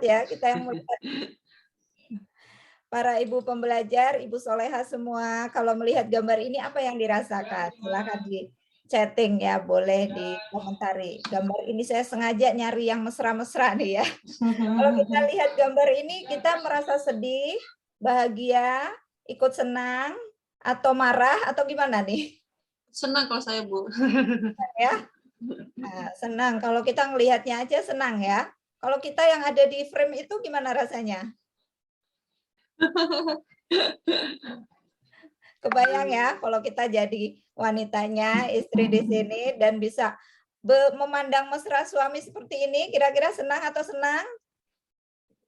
ya, kita yang melihat para ibu pembelajar, ibu soleha semua, kalau melihat gambar ini apa yang dirasakan? Silakan di chatting ya, boleh dikomentari. Gambar ini saya sengaja nyari yang mesra-mesra nih ya. Kalau kita lihat gambar ini, kita merasa sedih, bahagia, ikut senang, atau marah, atau gimana nih? Senang kalau saya, Bu. Ya, nah, senang. Kalau kita ngelihatnya aja senang ya. Kalau kita yang ada di frame itu gimana rasanya? Kebayang ya, kalau kita jadi wanitanya, istri di sini, dan bisa memandang mesra suami seperti ini, kira-kira senang atau senang?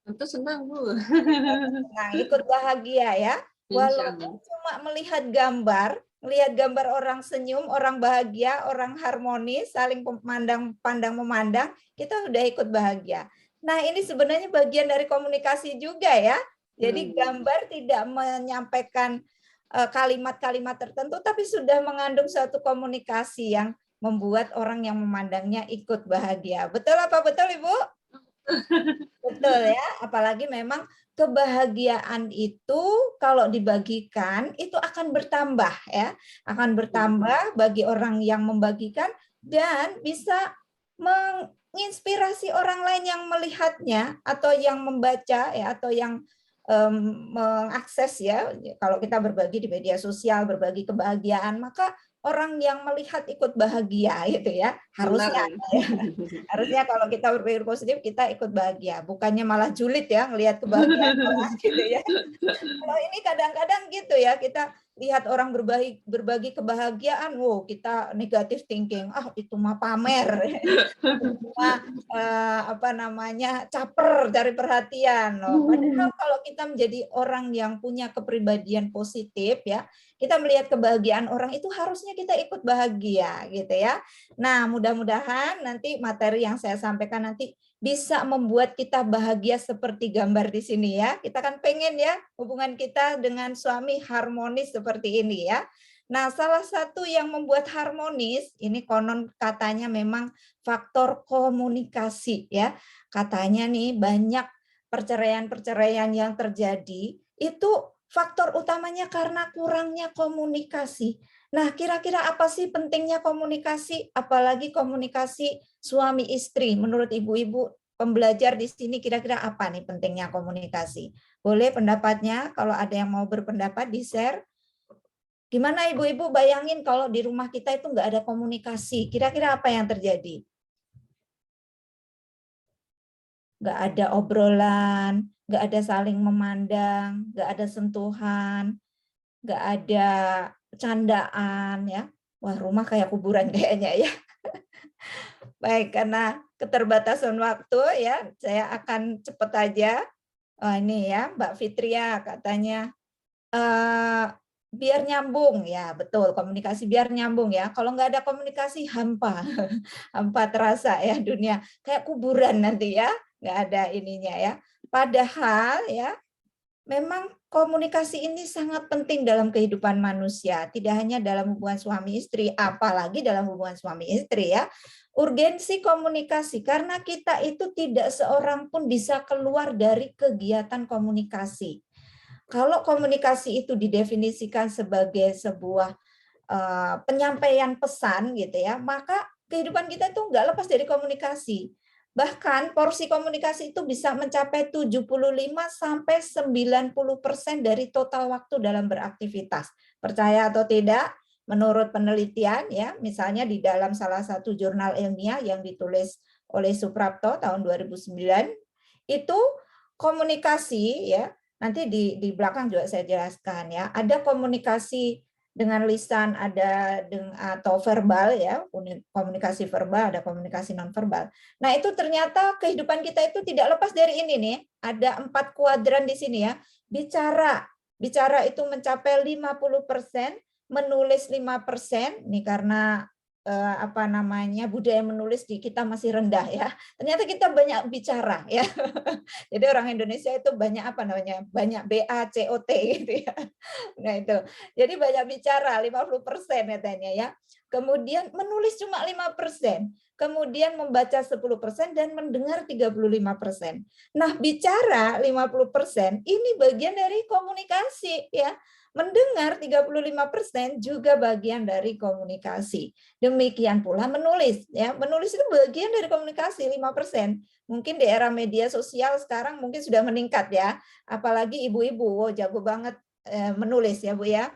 Tentu senang, Bu. Senang, ikut bahagia ya. Insya Allah. Walaupun cuma melihat gambar orang senyum, orang bahagia, orang harmonis, saling pandang-memandang, kita udah ikut bahagia. Nah, ini sebenarnya bagian dari komunikasi juga ya. Jadi gambar tidak menyampaikan kalimat-kalimat tertentu, tapi sudah mengandung suatu komunikasi yang membuat orang yang memandangnya ikut bahagia. Betul apa betul, Ibu? Betul ya, apalagi memang kebahagiaan itu kalau dibagikan itu akan bertambah ya, akan bertambah bagi orang yang membagikan dan bisa menginspirasi orang lain yang melihatnya atau yang membaca ya atau yang mengakses ya. Kalau kita berbagi di media sosial, berbagi kebahagiaan, maka orang yang melihat ikut bahagia gitu ya, harusnya ya. Harusnya kalau kita berpikir positif kita ikut bahagia, bukannya malah julid ya ngelihat kebahagiaan orang gitu ya. Kalau ini kadang-kadang gitu ya, kita lihat orang berbagi kebahagiaan, wow kita negatif thinking, ah itu mah pamer, cuma apa namanya caper cari perhatian loh. Padahal kalau kita menjadi orang yang punya kepribadian positif ya, kita melihat kebahagiaan orang itu harusnya kita ikut bahagia gitu ya. Nah mudah-mudahan nanti materi yang saya sampaikan nanti bisa membuat kita bahagia seperti gambar di sini ya. Kita kan pengen ya hubungan kita dengan suami harmonis seperti ini ya. Nah, salah satu yang membuat harmonis ini konon katanya memang faktor komunikasi ya. Katanya nih banyak perceraian-perceraian yang terjadi itu faktor utamanya karena kurangnya komunikasi. Nah, kira-kira apa sih pentingnya komunikasi, apalagi komunikasi suami istri? Menurut ibu-ibu pembelajar di sini kira-kira apa nih pentingnya komunikasi? Boleh pendapatnya, kalau ada yang mau berpendapat di-share. Gimana ibu-ibu bayangin kalau di rumah kita itu nggak ada komunikasi, kira-kira apa yang terjadi? Nggak ada obrolan, nggak ada saling memandang, nggak ada sentuhan, nggak ada candaan ya. Wah, rumah kayak kuburan kayaknya ya. Baik, karena keterbatasan waktu ya, saya akan cepat aja. Oh, ini ya, Mbak Fitria katanya biar nyambung ya, betul komunikasi biar nyambung ya. Kalau nggak ada komunikasi hampa, hampa terasa ya dunia kayak kuburan nanti ya, nggak ada ininya ya. Padahal ya memang komunikasi ini sangat penting dalam kehidupan manusia, tidak hanya dalam hubungan suami istri, apalagi dalam hubungan suami istri ya. Urgensi komunikasi karena kita itu tidak seorang pun bisa keluar dari kegiatan komunikasi. Kalau komunikasi itu didefinisikan sebagai sebuah penyampaian pesan gitu ya, maka kehidupan kita itu nggak lepas dari komunikasi. Bahkan porsi komunikasi itu bisa mencapai 75 sampai 90% dari total waktu dalam beraktivitas. Percaya atau tidak, menurut penelitian ya, misalnya di dalam salah satu jurnal ilmiah yang ditulis oleh Suprapto tahun 2009, itu komunikasi ya, nanti di belakang juga saya jelaskan ya, ada komunikasi dengan lisan, ada atau verbal ya, komunikasi verbal, ada komunikasi nonverbal. Nah, itu ternyata kehidupan kita itu tidak lepas dari ini nih. Ada 4 kuadran di sini ya. Bicara. Bicara itu mencapai 50%, menulis 5%, nih karena apa namanya budaya menulis di kita masih rendah ya. Ternyata kita banyak bicara ya. Jadi orang Indonesia itu banyak apa namanya? Banyak BACOT gitu ya. Nah itu. Jadi banyak bicara 50% katanya ya. Kemudian menulis cuma 5%. kemudian membaca 10% dan mendengar 35%. Nah, bicara 50% ini bagian dari komunikasi ya. Mendengar 35% juga bagian dari komunikasi. Demikian pula menulis ya. Menulis itu bagian dari komunikasi 5%. Mungkin di era media sosial sekarang mungkin sudah meningkat ya. Apalagi ibu-ibu, jago banget menulis ya, Bu ya.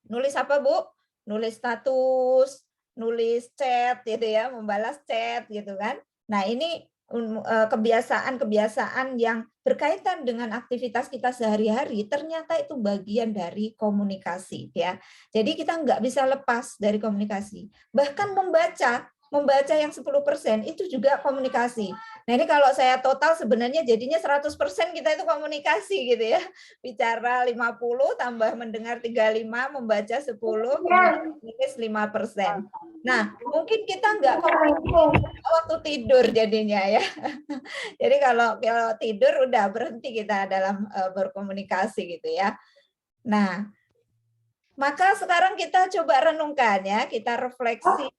Nulis apa, Bu? Nulis status, nulis chat gitu ya, membalas chat gitu kan. Nah, ini kebiasaan-kebiasaan yang berkaitan dengan aktivitas kita sehari-hari ternyata itu bagian dari komunikasi ya. Jadi kita nggak bisa lepas dari komunikasi. Bahkan membaca yang 10% itu juga komunikasi. Nah, ini kalau saya total sebenarnya jadinya 100% kita itu komunikasi gitu ya. Bicara 50 tambah mendengar 35, membaca 10, kemudian menulis 5%. Nah, mungkin kita nggak komunikasi waktu tidur jadinya ya. Jadi kalau tidur udah berhenti kita dalam berkomunikasi gitu ya. Nah, maka sekarang kita coba renungkan ya, kita refleksi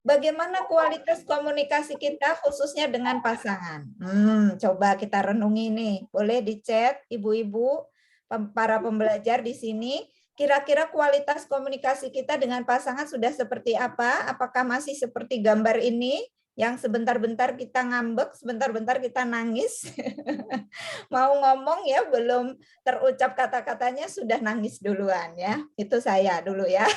bagaimana kualitas komunikasi kita khususnya dengan pasangan. Coba kita renungi nih, boleh di chat ibu-ibu, para pembelajar di sini, kira-kira kualitas komunikasi kita dengan pasangan sudah seperti apa? Apakah masih seperti gambar ini? Yang sebentar-bentar kita ngambek, sebentar-bentar kita nangis. Mau ngomong ya, belum terucap kata-katanya sudah nangis duluan ya. Itu saya dulu ya.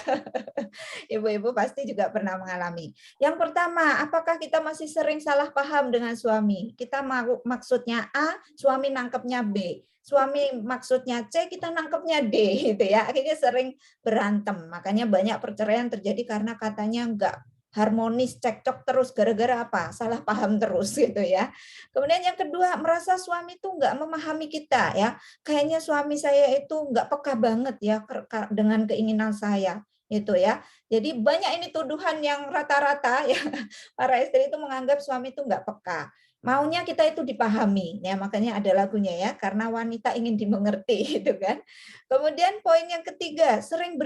Ibu-ibu pasti juga pernah mengalami. Yang pertama, apakah kita masih sering salah paham dengan suami? Kita mau maksudnya A, suami nangkepnya B. Suami maksudnya C, kita nangkepnya D gitu ya. Akhirnya sering berantem. Makanya banyak perceraian terjadi karena katanya enggak harmonis, cekcok terus gara-gara apa? Salah paham terus gitu ya. Kemudian yang kedua, merasa suami itu enggak memahami kita ya. Kayaknya suami saya itu enggak peka banget ya dengan keinginan saya itu ya. Jadi banyak ini tuduhan yang rata-rata ya, para istri itu menganggap suami itu enggak peka. Maunya kita itu dipahami ya, makanya ada lagunya ya, karena wanita ingin dimengerti gitu kan. Kemudian poin yang ketiga, sering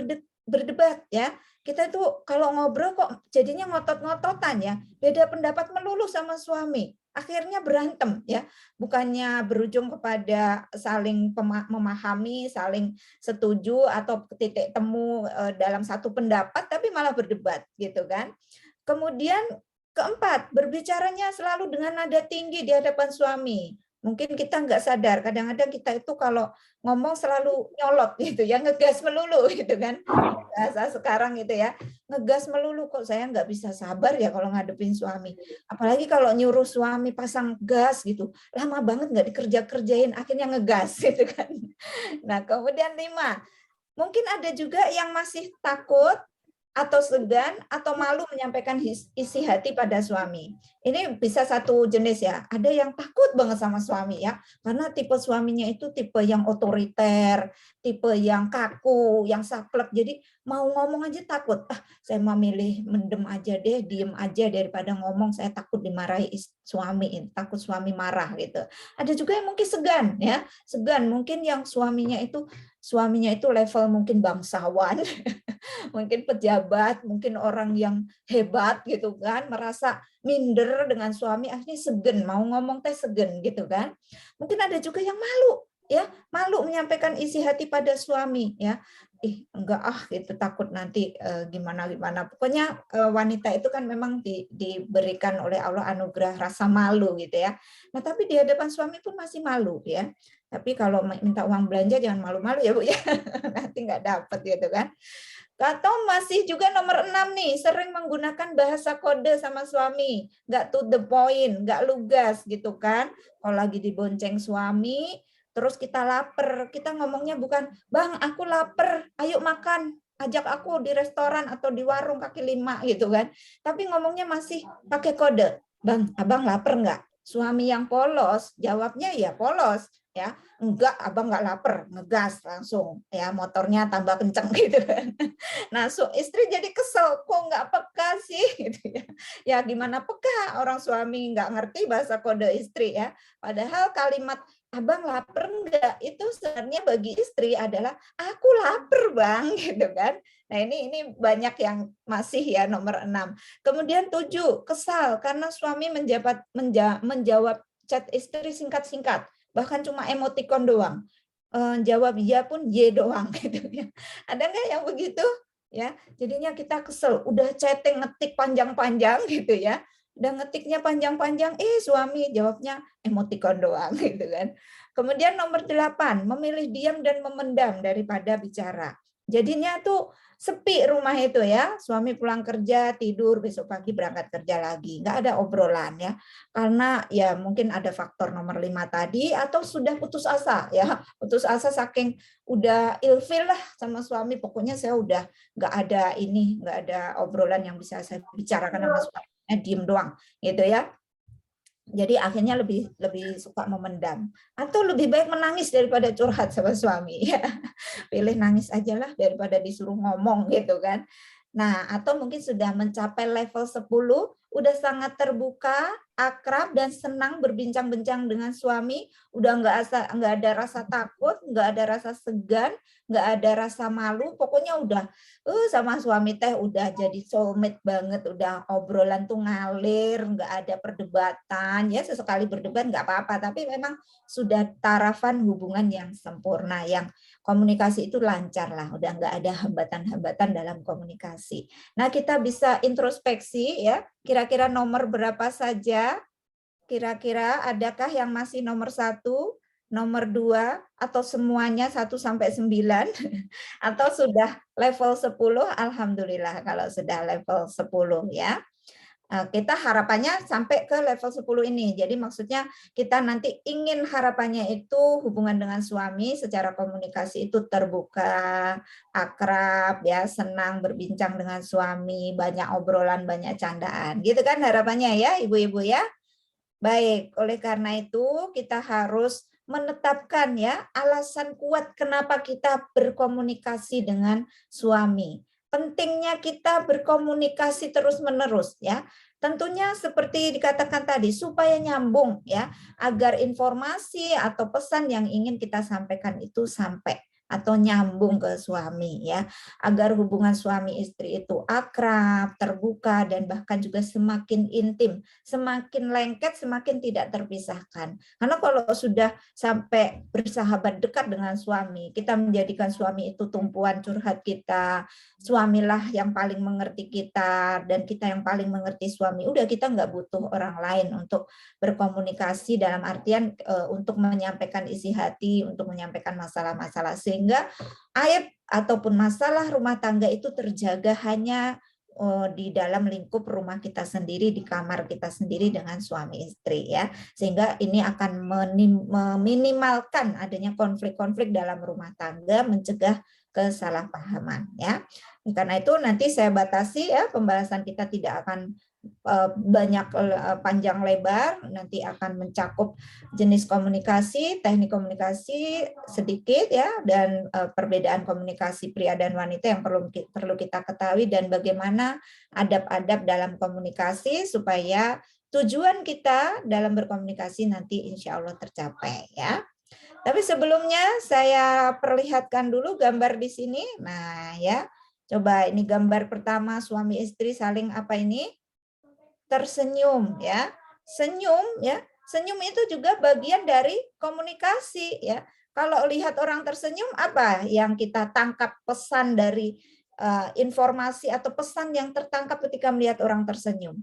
berdebat ya. Kita itu kalau ngobrol kok jadinya ngotot-ngototan ya, beda pendapat melulu sama suami. Akhirnya berantem ya, bukannya berujung kepada saling memahami, saling setuju atau titik temu dalam satu pendapat, tapi malah berdebat gitu kan. Kemudian keempat, berbicaranya selalu dengan nada tinggi di hadapan suami. Mungkin kita nggak sadar, kadang-kadang kita itu kalau ngomong selalu nyolot gitu ya, ngegas melulu gitu kan. Bahasa sekarang gitu ya, ngegas melulu, kok saya nggak bisa sabar ya kalau ngadepin suami. Apalagi kalau nyuruh suami pasang gas gitu, lama banget nggak dikerja-kerjain, akhirnya ngegas gitu kan. Nah, kemudian 5, mungkin ada juga yang masih takut atau segan atau malu menyampaikan isi hati pada suami. Ini bisa satu jenis ya. Ada yang takut banget sama suami ya, karena tipe suaminya itu tipe yang otoriter, tipe yang kaku, yang saklek. Jadi mau ngomong aja takut. Saya mau milih mendem aja deh, diem aja daripada ngomong. Saya takut dimarahi suami, takut suami marah gitu. Ada juga yang mungkin segan ya, segan. Mungkin yang suaminya itu level mungkin bangsawan, mungkin pejabat, mungkin orang yang hebat gitu kan, merasa minder dengan suami, akhirnya segen, mau ngomong teh segen gitu kan. Mungkin ada juga yang malu ya, malu menyampaikan isi hati pada suami ya. Enggak gitu, takut nanti gimana. Pokoknya wanita itu kan memang diberikan oleh Allah anugerah rasa malu gitu ya. Nah, tapi di hadapan suami pun masih malu ya. Tapi kalau minta uang belanja jangan malu-malu ya, Bu ya. Nanti nggak dapat gitu kan. Atau masih juga nomor 6 nih, sering menggunakan bahasa kode sama suami, nggak to the point, nggak lugas gitu kan. Kalau lagi dibonceng suami, terus kita lapar, kita ngomongnya bukan, "Bang, aku lapar, ayo makan, ajak aku di restoran atau di warung kaki lima," gitu kan. Tapi ngomongnya masih pakai kode, "Bang, abang lapar nggak?" Suami yang polos, jawabnya ya polos. ya. Enggak, abang nggak lapar, ngegas langsung ya, motornya tambah kenceng gitu kan. Nah, istri jadi kesel, kok nggak peka sih gitu ya. Ya gimana peka, orang suami nggak ngerti bahasa kode istri ya. Padahal kalimat abang lapar enggak itu sebenarnya bagi istri adalah aku lapar bang gitu kan. Nah ini banyak yang masih ya nomor 6. Kemudian 7, kesal karena suami menjawab chat istri singkat-singkat, bahkan cuma emoticon doang. Jawab ya pun Y doang gitu ya. Ada nggak yang begitu? Ya, jadinya kita kesel, udah chatting ngetik panjang-panjang gitu ya. Udah ngetiknya panjang-panjang, suami jawabnya emoticon doang gitu kan. Kemudian nomor 8, memilih diam dan memendam daripada bicara. Jadinya tuh sepi rumah itu ya, suami pulang kerja, tidur, besok pagi berangkat kerja lagi. Nggak ada obrolan ya, karena ya mungkin ada faktor nomor 5 tadi, atau sudah putus asa ya, putus asa saking udah ilfil lah sama suami, pokoknya saya udah nggak ada obrolan yang bisa saya bicarakan sama suami, diem doang gitu ya. Jadi akhirnya lebih suka memendam, atau lebih baik menangis daripada curhat sama suami ya. Pilih nangis aja lah daripada disuruh ngomong gitu kan. Nah, atau mungkin sudah mencapai level 10, udah sangat terbuka, akrab dan senang berbincang-bincang dengan suami, udah nggak ada rasa takut, nggak ada rasa segan, nggak ada rasa malu, pokoknya udah sama suami teh udah jadi soulmate banget, udah obrolan tuh ngalir, nggak ada perdebatan, ya sesekali berdebat nggak apa-apa, tapi memang sudah tarafan hubungan yang sempurna, yang komunikasi itu lancar lah, udah nggak ada hambatan-hambatan dalam komunikasi. Nah, kita bisa introspeksi ya, kira-kira nomor berapa saja, kira-kira adakah yang masih nomor 1, nomor 2, atau semuanya 1 sampai 9, atau sudah level 10, alhamdulillah kalau sudah level 10 ya. Kita harapannya sampai ke level 10 ini. Jadi maksudnya kita nanti ingin harapannya itu hubungan dengan suami secara komunikasi itu terbuka, akrab, ya, senang berbincang dengan suami, banyak obrolan, banyak candaan. Gitu kan harapannya ya, Ibu-ibu ya. Baik, oleh karena itu kita harus menetapkan ya alasan kuat kenapa kita berkomunikasi dengan suami. Pentingnya kita berkomunikasi terus-menerus ya. Tentunya seperti dikatakan tadi supaya nyambung ya, agar informasi atau pesan yang ingin kita sampaikan itu sampai atau nyambung ke suami ya, agar hubungan suami istri itu akrab, terbuka dan bahkan juga semakin intim, semakin lengket, semakin tidak terpisahkan. Karena kalau sudah sampai bersahabat dekat dengan suami, kita menjadikan suami itu tumpuan curhat kita, suamilah yang paling mengerti kita, dan kita yang paling mengerti suami, udah kita nggak butuh orang lain untuk berkomunikasi dalam artian untuk menyampaikan isi hati, untuk menyampaikan masalah-masalah, sehingga aib ataupun masalah rumah tangga itu terjaga hanya di dalam lingkup rumah kita sendiri, di kamar kita sendiri dengan suami istri ya, sehingga ini akan meminimalkan adanya konflik-konflik dalam rumah tangga, mencegah kesalahpahaman ya. Karena itu nanti saya batasi ya, pembahasan kita tidak akan banyak panjang lebar, nanti akan mencakup jenis komunikasi, teknik komunikasi sedikit ya, dan perbedaan komunikasi pria dan wanita yang perlu kita ketahui, dan bagaimana adab-adab dalam komunikasi supaya tujuan kita dalam berkomunikasi nanti insya Allah tercapai ya. Tapi sebelumnya saya perlihatkan dulu gambar di sini. Nah ya, coba ini gambar pertama suami istri saling apa ini? Tersenyum ya. Senyum ya. Senyum itu juga bagian dari komunikasi ya. Kalau lihat orang tersenyum, apa yang kita tangkap pesan dari informasi atau pesan yang tertangkap ketika melihat orang tersenyum?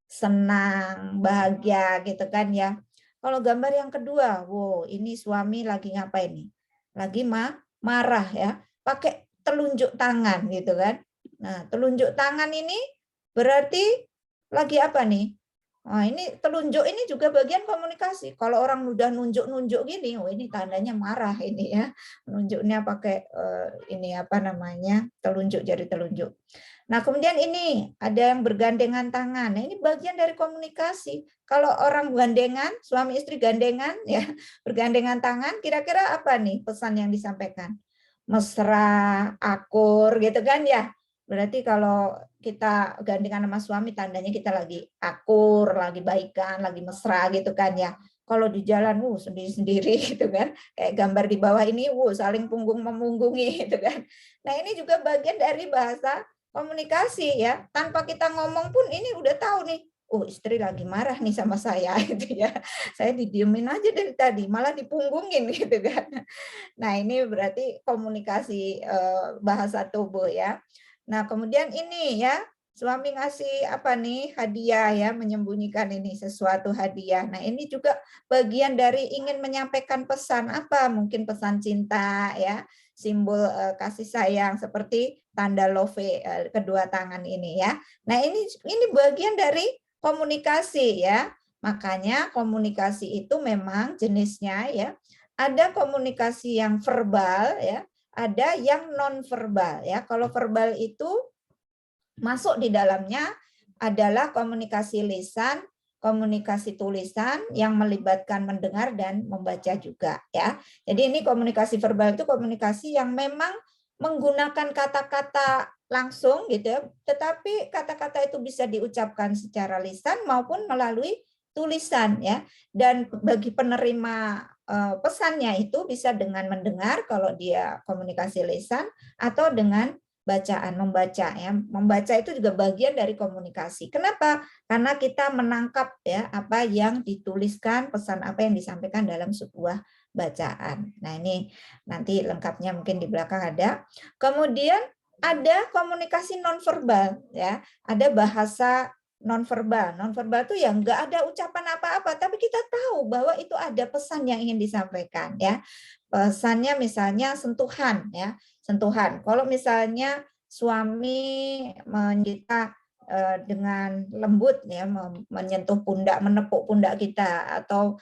Senang, bahagia gitu kan ya. Kalau gambar yang kedua, wow, ini suami lagi ngapain nih? Lagi marah ya, pakai telunjuk tangan gitu kan. Nah, telunjuk tangan ini berarti lagi apa nih? Nah, ini telunjuk ini juga bagian komunikasi. Kalau orang udah nunjuk-nunjuk gini, oh ini tandanya marah ini ya. Nunjuknya pakai ini apa namanya? Telunjuk, jari telunjuk. Nah, kemudian ini ada yang bergandengan tangan. Nah, ini bagian dari komunikasi. Kalau orang gandengan, suami istri gandengan ya, bergandengan tangan, kira-kira apa nih pesan yang disampaikan? Mesra, akur gitu kan ya. Berarti kalau kita gandengan sama suami tandanya kita lagi akur, lagi baikan, lagi mesra gitu kan ya. Kalau di jalan sendiri-sendiri gitu kan. Kayak gambar di bawah ini saling punggung memunggungi gitu kan. Nah, ini juga bagian dari bahasa komunikasi ya. Tanpa kita ngomong pun ini udah tahu nih. Oh, istri lagi marah nih sama saya gitu ya. Saya didiemin aja dari tadi, malah dipunggungin gitu kan. Nah, ini berarti komunikasi bahasa tubuh ya. Nah, kemudian ini ya, suami ngasih apa nih, hadiah ya, menyembunyikan ini sesuatu hadiah. Nah, ini juga bagian dari ingin menyampaikan pesan apa? Mungkin pesan cinta ya, simbol kasih sayang seperti tanda love kedua tangan ini ya. Nah, ini bagian dari komunikasi ya. Makanya komunikasi itu memang jenisnya ya, ada komunikasi yang verbal ya, ada yang non verbal ya. Kalau verbal itu masuk di dalamnya adalah komunikasi lisan, komunikasi tulisan yang melibatkan mendengar dan membaca juga ya. Jadi ini komunikasi verbal itu komunikasi yang memang menggunakan kata-kata langsung gitu ya, tetapi kata-kata itu bisa diucapkan secara lisan maupun melalui tulisan ya. Dan bagi penerima pesannya itu bisa dengan mendengar kalau dia komunikasi lisan atau dengan bacaan, membaca ya. Membaca itu juga bagian dari komunikasi. Kenapa? Karena kita menangkap ya apa yang dituliskan, pesan apa yang disampaikan dalam sebuah bacaan. Nah, ini nanti lengkapnya mungkin di belakang ada. Kemudian ada komunikasi nonverbal ya. Ada bahasa nonverbal. Nonverbal itu yang enggak ada ucapan apa-apa, tapi kita tahu bahwa itu ada pesan yang ingin disampaikan ya. Pesannya misalnya sentuhan ya, sentuhan. Kalau misalnya suami kita dengan lembut ya menyentuh pundak, menepuk pundak kita, atau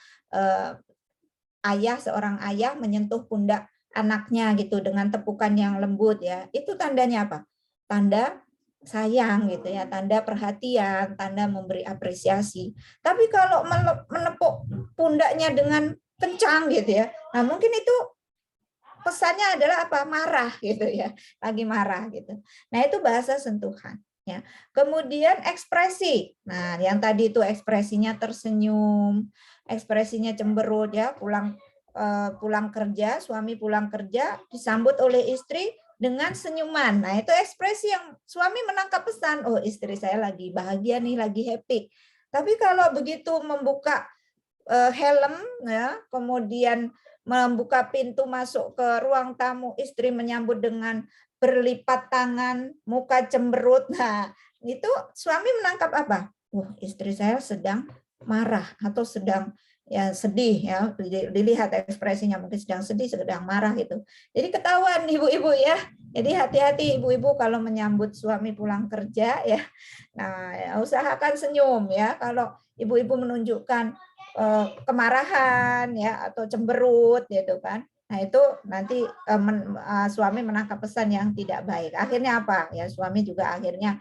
seorang ayah menyentuh pundak anaknya gitu dengan tepukan yang lembut ya. Itu tandanya apa? Tanda sayang gitu ya, tanda perhatian, tanda memberi apresiasi. Tapi kalau menepuk pundaknya dengan kencang gitu ya, nah mungkin itu pesannya adalah apa? Marah gitu ya, lagi marah gitu. Nah, itu bahasa sentuhan ya. Kemudian ekspresi. Nah, yang tadi itu ekspresinya tersenyum, ekspresinya cemberut ya, pulang kerja, suami pulang kerja disambut oleh istri dengan senyuman. Nah, itu ekspresi yang suami menangkap pesan, oh istri saya lagi bahagia nih, lagi happy. Tapi kalau begitu membuka helm ya, kemudian membuka pintu masuk ke ruang tamu, istri menyambut dengan berlipat tangan, muka cemberut. Nah, itu suami menangkap apa? Istri saya sedang marah atau sedang ya sedih ya, dilihat ekspresinya mungkin sedang sedih, sedang marah gitu. Jadi ketahuan ibu-ibu ya. Jadi hati-hati ibu-ibu kalau menyambut suami pulang kerja ya. Nah, ya, usahakan senyum ya. Kalau ibu-ibu menunjukkan kemarahan ya atau cemberut gitu kan. Nah, itu nanti suami menangkap pesan yang tidak baik. Akhirnya apa? Ya suami juga akhirnya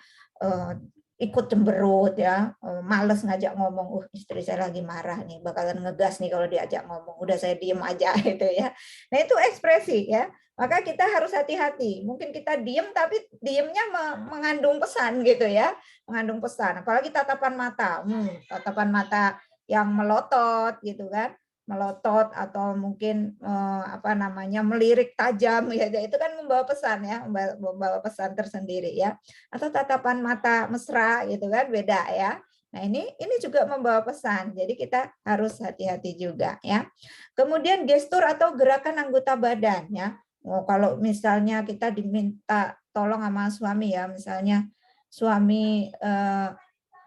ikut cemberut ya, males ngajak ngomong. Istri saya lagi marah nih, bakalan ngegas nih kalau diajak ngomong. Udah saya diem aja gitu ya. Nah, itu ekspresi ya. Maka kita harus hati-hati. Mungkin kita diem tapi diemnya mengandung pesan gitu ya, mengandung pesan. Apalagi tatapan mata. Tatapan mata yang melotot gitu kan, melotot atau mungkin apa namanya melirik tajam ya, itu kan membawa pesan ya, membawa pesan tersendiri ya. Atau tatapan mata mesra gitu kan, beda ya. Nah, ini juga membawa pesan. Jadi kita harus hati-hati juga ya. Kemudian gestur atau gerakan anggota badan ya. Kalau misalnya kita diminta tolong sama suami ya, misalnya suami,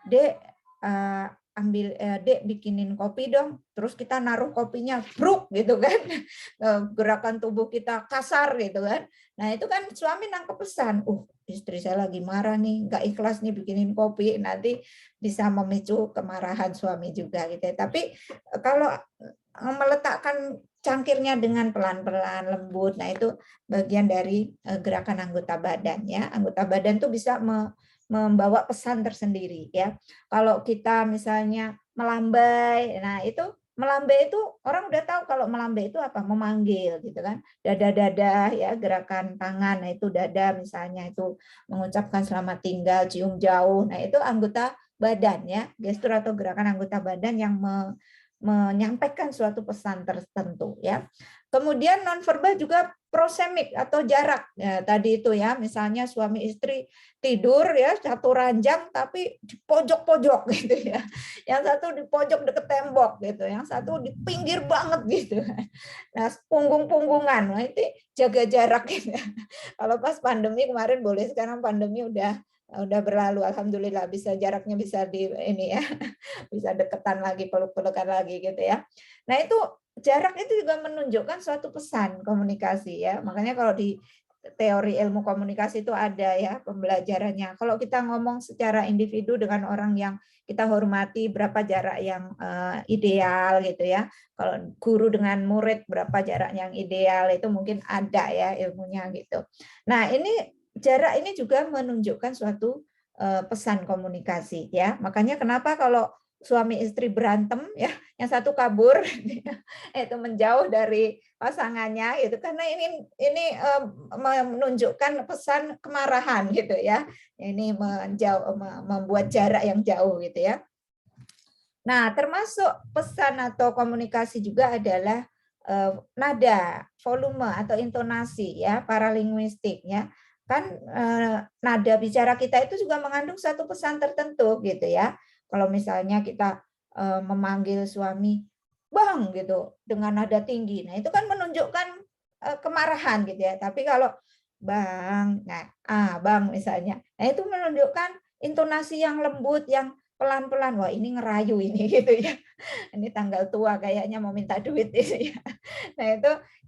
Dek, ambil Dek bikinin kopi dong, terus kita naruh kopinya bruk gitu kan. Gerakan tubuh kita kasar gitu kan. Nah, itu kan suami nangkep pesan, istri saya lagi marah nih, nggak ikhlas nih bikinin kopi, nanti bisa memicu kemarahan suami juga gitu ya. Tapi kalau meletakkan cangkirnya dengan pelan-pelan lembut, nah itu bagian dari gerakan anggota badan ya. Anggota badan tuh bisa membawa pesan tersendiri ya. Kalau kita misalnya melambai, nah itu melambai itu orang udah tahu kalau melambai itu apa, memanggil gitu kan. Dada-dada ya, gerakan tangan, nah itu dada misalnya itu mengucapkan selamat tinggal, cium jauh. Nah itu anggota badan ya, gestur atau gerakan anggota badan yang menyampaikan suatu pesan tertentu ya. Kemudian nonverbal juga prosemik atau jarak. Ya, tadi itu ya, misalnya suami istri tidur ya satu ranjang tapi di pojok-pojok gitu ya. Yang satu di pojok deket tembok gitu, yang satu di pinggir banget gitu. Nah, punggung-punggungan. Nah, itu jaga jarak gitu. Kalau pas pandemi kemarin boleh, sekarang pandemi udah berlalu, alhamdulillah bisa jaraknya bisa di ini ya, bisa deketan lagi, peluk-pelukan lagi gitu ya. Nah, itu jarak itu juga menunjukkan suatu pesan komunikasi ya. Makanya kalau di teori ilmu komunikasi itu ada ya pembelajarannya. Kalau kita ngomong secara individu dengan orang yang kita hormati, berapa jarak yang ideal gitu ya. Kalau guru dengan murid berapa jarak yang ideal, itu mungkin ada ya ilmunya gitu. Nah, ini jarak ini juga menunjukkan suatu pesan komunikasi ya. Makanya kenapa kalau suami istri berantem ya, yang satu kabur itu menjauh dari pasangannya itu karena ini menunjukkan pesan kemarahan gitu ya. Ini membuat jarak yang jauh gitu ya. Nah, termasuk pesan atau komunikasi juga adalah nada, volume atau intonasi ya, paralinguistik ya. Kan nada bicara kita itu juga mengandung satu pesan tertentu gitu ya. Kalau misalnya kita memanggil suami bang gitu dengan nada tinggi, nah itu kan menunjukkan kemarahan gitu ya. Tapi kalau bang, nah bang misalnya, nah itu menunjukkan intonasi yang lembut, yang pelan-pelan. Wah, ini ngerayu ini gitu ya. Ini tanggal tua kayaknya mau minta duit ini ya. Nah,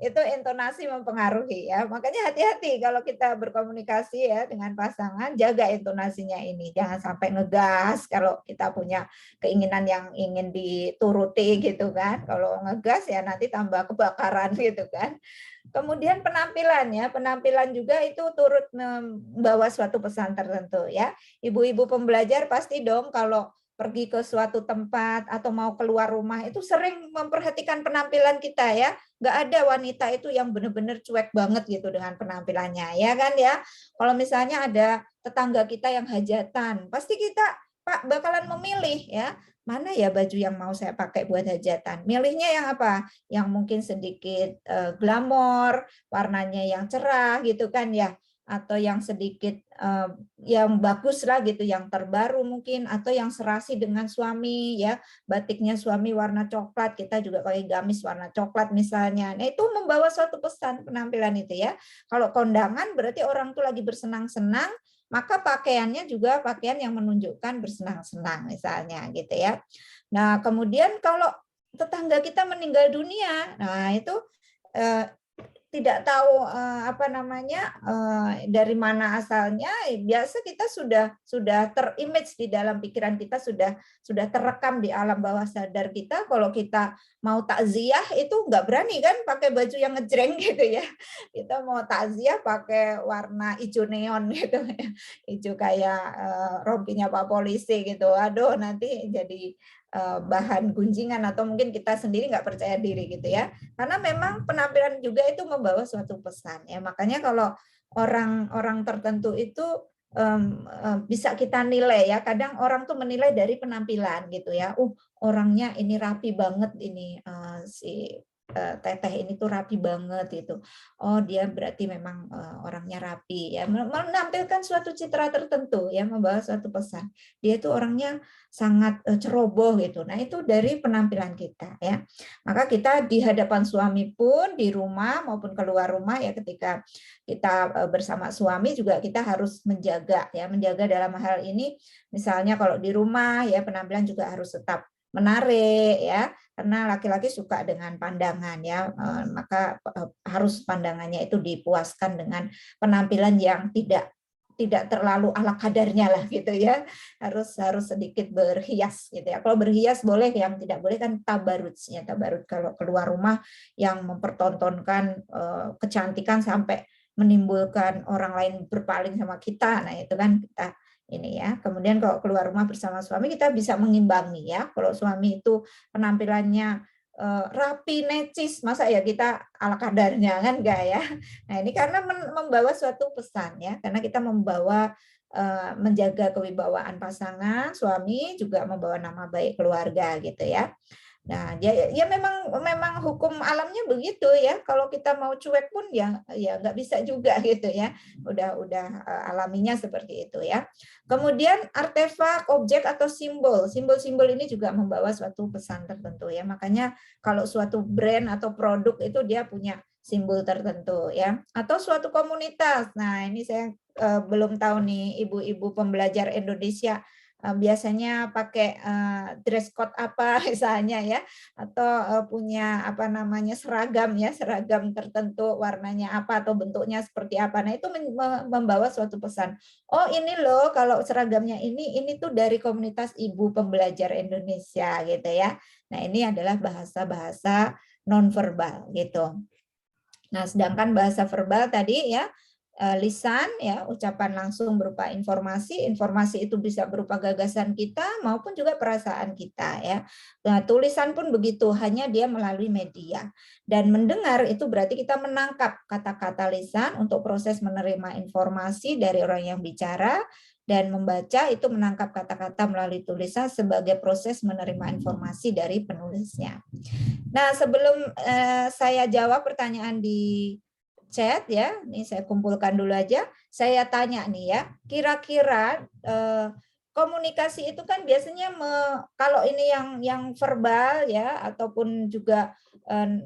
itu intonasi mempengaruhi ya. Makanya hati-hati kalau kita berkomunikasi ya dengan pasangan, jaga intonasinya ini. Jangan sampai ngegas kalau kita punya keinginan yang ingin dituruti gitu kan. Kalau ngegas ya nanti tambah kebakaran gitu kan. Kemudian penampilan ya, penampilan juga itu turut membawa suatu pesan tertentu ya. Ibu-ibu pembelajar pasti dong kalau pergi ke suatu tempat atau mau keluar rumah itu sering memperhatikan penampilan kita ya. Nggak ada wanita itu yang benar-benar cuek banget gitu dengan penampilannya ya kan ya. Kalau misalnya ada tetangga kita yang hajatan, pasti kita Pak bakalan memilih ya, mana ya baju yang mau saya pakai buat hajatan. Milihnya yang apa? Yang mungkin sedikit glamor, warnanya yang cerah gitu kan ya, atau yang sedikit yang bagus lah gitu, yang terbaru mungkin, atau yang serasi dengan suami ya, batiknya suami warna coklat, kita juga pakai gamis warna coklat misalnya. Nah, itu membawa suatu pesan penampilan itu ya. Kalau kondangan berarti orang tuh lagi bersenang-senang, maka pakaiannya juga pakaian yang menunjukkan bersenang-senang misalnya gitu ya. Nah, kemudian kalau tetangga kita meninggal dunia, nah itu tidak tahu apa namanya dari mana asalnya, biasa kita sudah terimage di dalam pikiran kita, sudah terekam di alam bawah sadar kita. Kalau kita mau takziah itu nggak berani kan pakai baju yang ngejreng gitu ya, kita mau takziah pakai warna hijau neon gitu ya, hijau kayak rompinya Pak Polisi gitu. Aduh, nanti jadi bahan gunjingan atau mungkin kita sendiri nggak percaya diri gitu ya, karena memang penampilan juga itu membawa suatu pesan ya. Makanya kalau orang-orang tertentu itu bisa kita nilai ya, kadang orang tuh menilai dari penampilan gitu ya. Orangnya ini rapi banget ini si Teteh ini tuh rapi banget gitu. Oh, dia berarti memang orangnya rapi ya, menampilkan suatu citra tertentu ya, membawa suatu pesan. Dia itu orangnya sangat ceroboh gitu. Nah, itu dari penampilan kita ya. Maka kita di hadapan suami pun, di rumah maupun keluar rumah ya, ketika kita bersama suami juga kita harus menjaga ya, menjaga dalam hal ini misalnya kalau di rumah ya, penampilan juga harus tetap menarik ya, karena laki-laki suka dengan pandangan ya, maka harus pandangannya itu dipuaskan dengan penampilan yang tidak terlalu ala kadarnya lah gitu ya, harus sedikit berhias gitu ya. Kalau berhias boleh, yang tidak boleh kan tabarutnya, tabarut kalau keluar rumah yang mempertontonkan kecantikan sampai menimbulkan orang lain berpaling sama kita, nah itu kan kita ini ya. Kemudian kalau keluar rumah bersama suami kita bisa mengimbangi ya. Kalau suami itu penampilannya rapi, necis, masa ya kita ala kadarnya kan enggak ya. Nah, ini karena membawa suatu pesan ya, karena kita membawa menjaga kewibawaan pasangan, suami juga membawa nama baik keluarga gitu ya. Nah, ya memang hukum alamnya begitu ya. Kalau kita mau cuek pun ya nggak bisa juga gitu ya. Udah alaminya seperti itu ya. Kemudian artefak, objek atau simbol. Simbol-simbol ini juga membawa suatu pesan tertentu ya. Makanya kalau suatu brand atau produk itu dia punya simbol tertentu ya. Atau suatu komunitas. Nah, ini saya belum tahu nih ibu-ibu pembelajar Indonesia biasanya pakai dress code apa misalnya ya, atau punya apa namanya seragam ya, seragam tertentu warnanya apa atau bentuknya seperti apa. Nah, itu membawa suatu pesan. Oh, ini loh kalau seragamnya ini tuh dari komunitas ibu pembelajar Indonesia gitu ya. Nah, ini adalah bahasa-bahasa nonverbal gitu. Nah, sedangkan bahasa verbal tadi ya, lisan ya, ucapan langsung berupa informasi, informasi itu bisa berupa gagasan kita maupun juga perasaan kita ya. Nah, tulisan pun begitu, hanya dia melalui media. Dan mendengar itu berarti kita menangkap kata-kata lisan untuk proses menerima informasi dari orang yang bicara, dan membaca itu menangkap kata-kata melalui tulisan sebagai proses menerima informasi dari penulisnya. Nah, sebelum saya jawab pertanyaan di chat ya, ini saya kumpulkan dulu aja. Saya tanya nih ya, kira-kira komunikasi itu kan biasanya kalau ini yang verbal ya, ataupun juga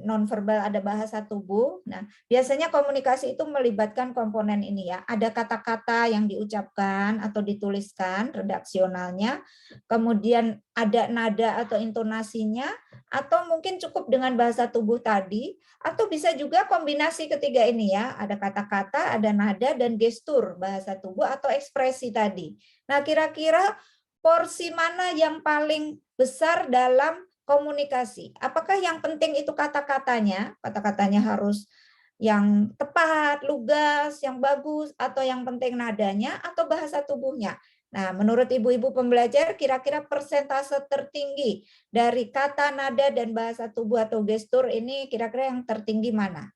non verbal ada bahasa tubuh. Nah, biasanya komunikasi itu melibatkan komponen ini ya. Ada kata-kata yang diucapkan atau dituliskan redaksionalnya, kemudian ada nada atau intonasinya, atau mungkin cukup dengan bahasa tubuh tadi, atau bisa juga kombinasi ketiga ini ya, ada kata-kata, ada nada, dan gestur bahasa tubuh atau ekspresi tadi. Nah, kira-kira porsi mana yang paling besar dalam komunikasi? Apakah yang penting itu kata-katanya? Kata-katanya harus yang tepat, lugas, yang bagus, atau yang penting nadanya, atau bahasa tubuhnya? Nah, menurut ibu-ibu pembelajar, kira-kira persentase tertinggi dari kata, nada, dan bahasa tubuh atau gestur ini kira-kira yang tertinggi mana?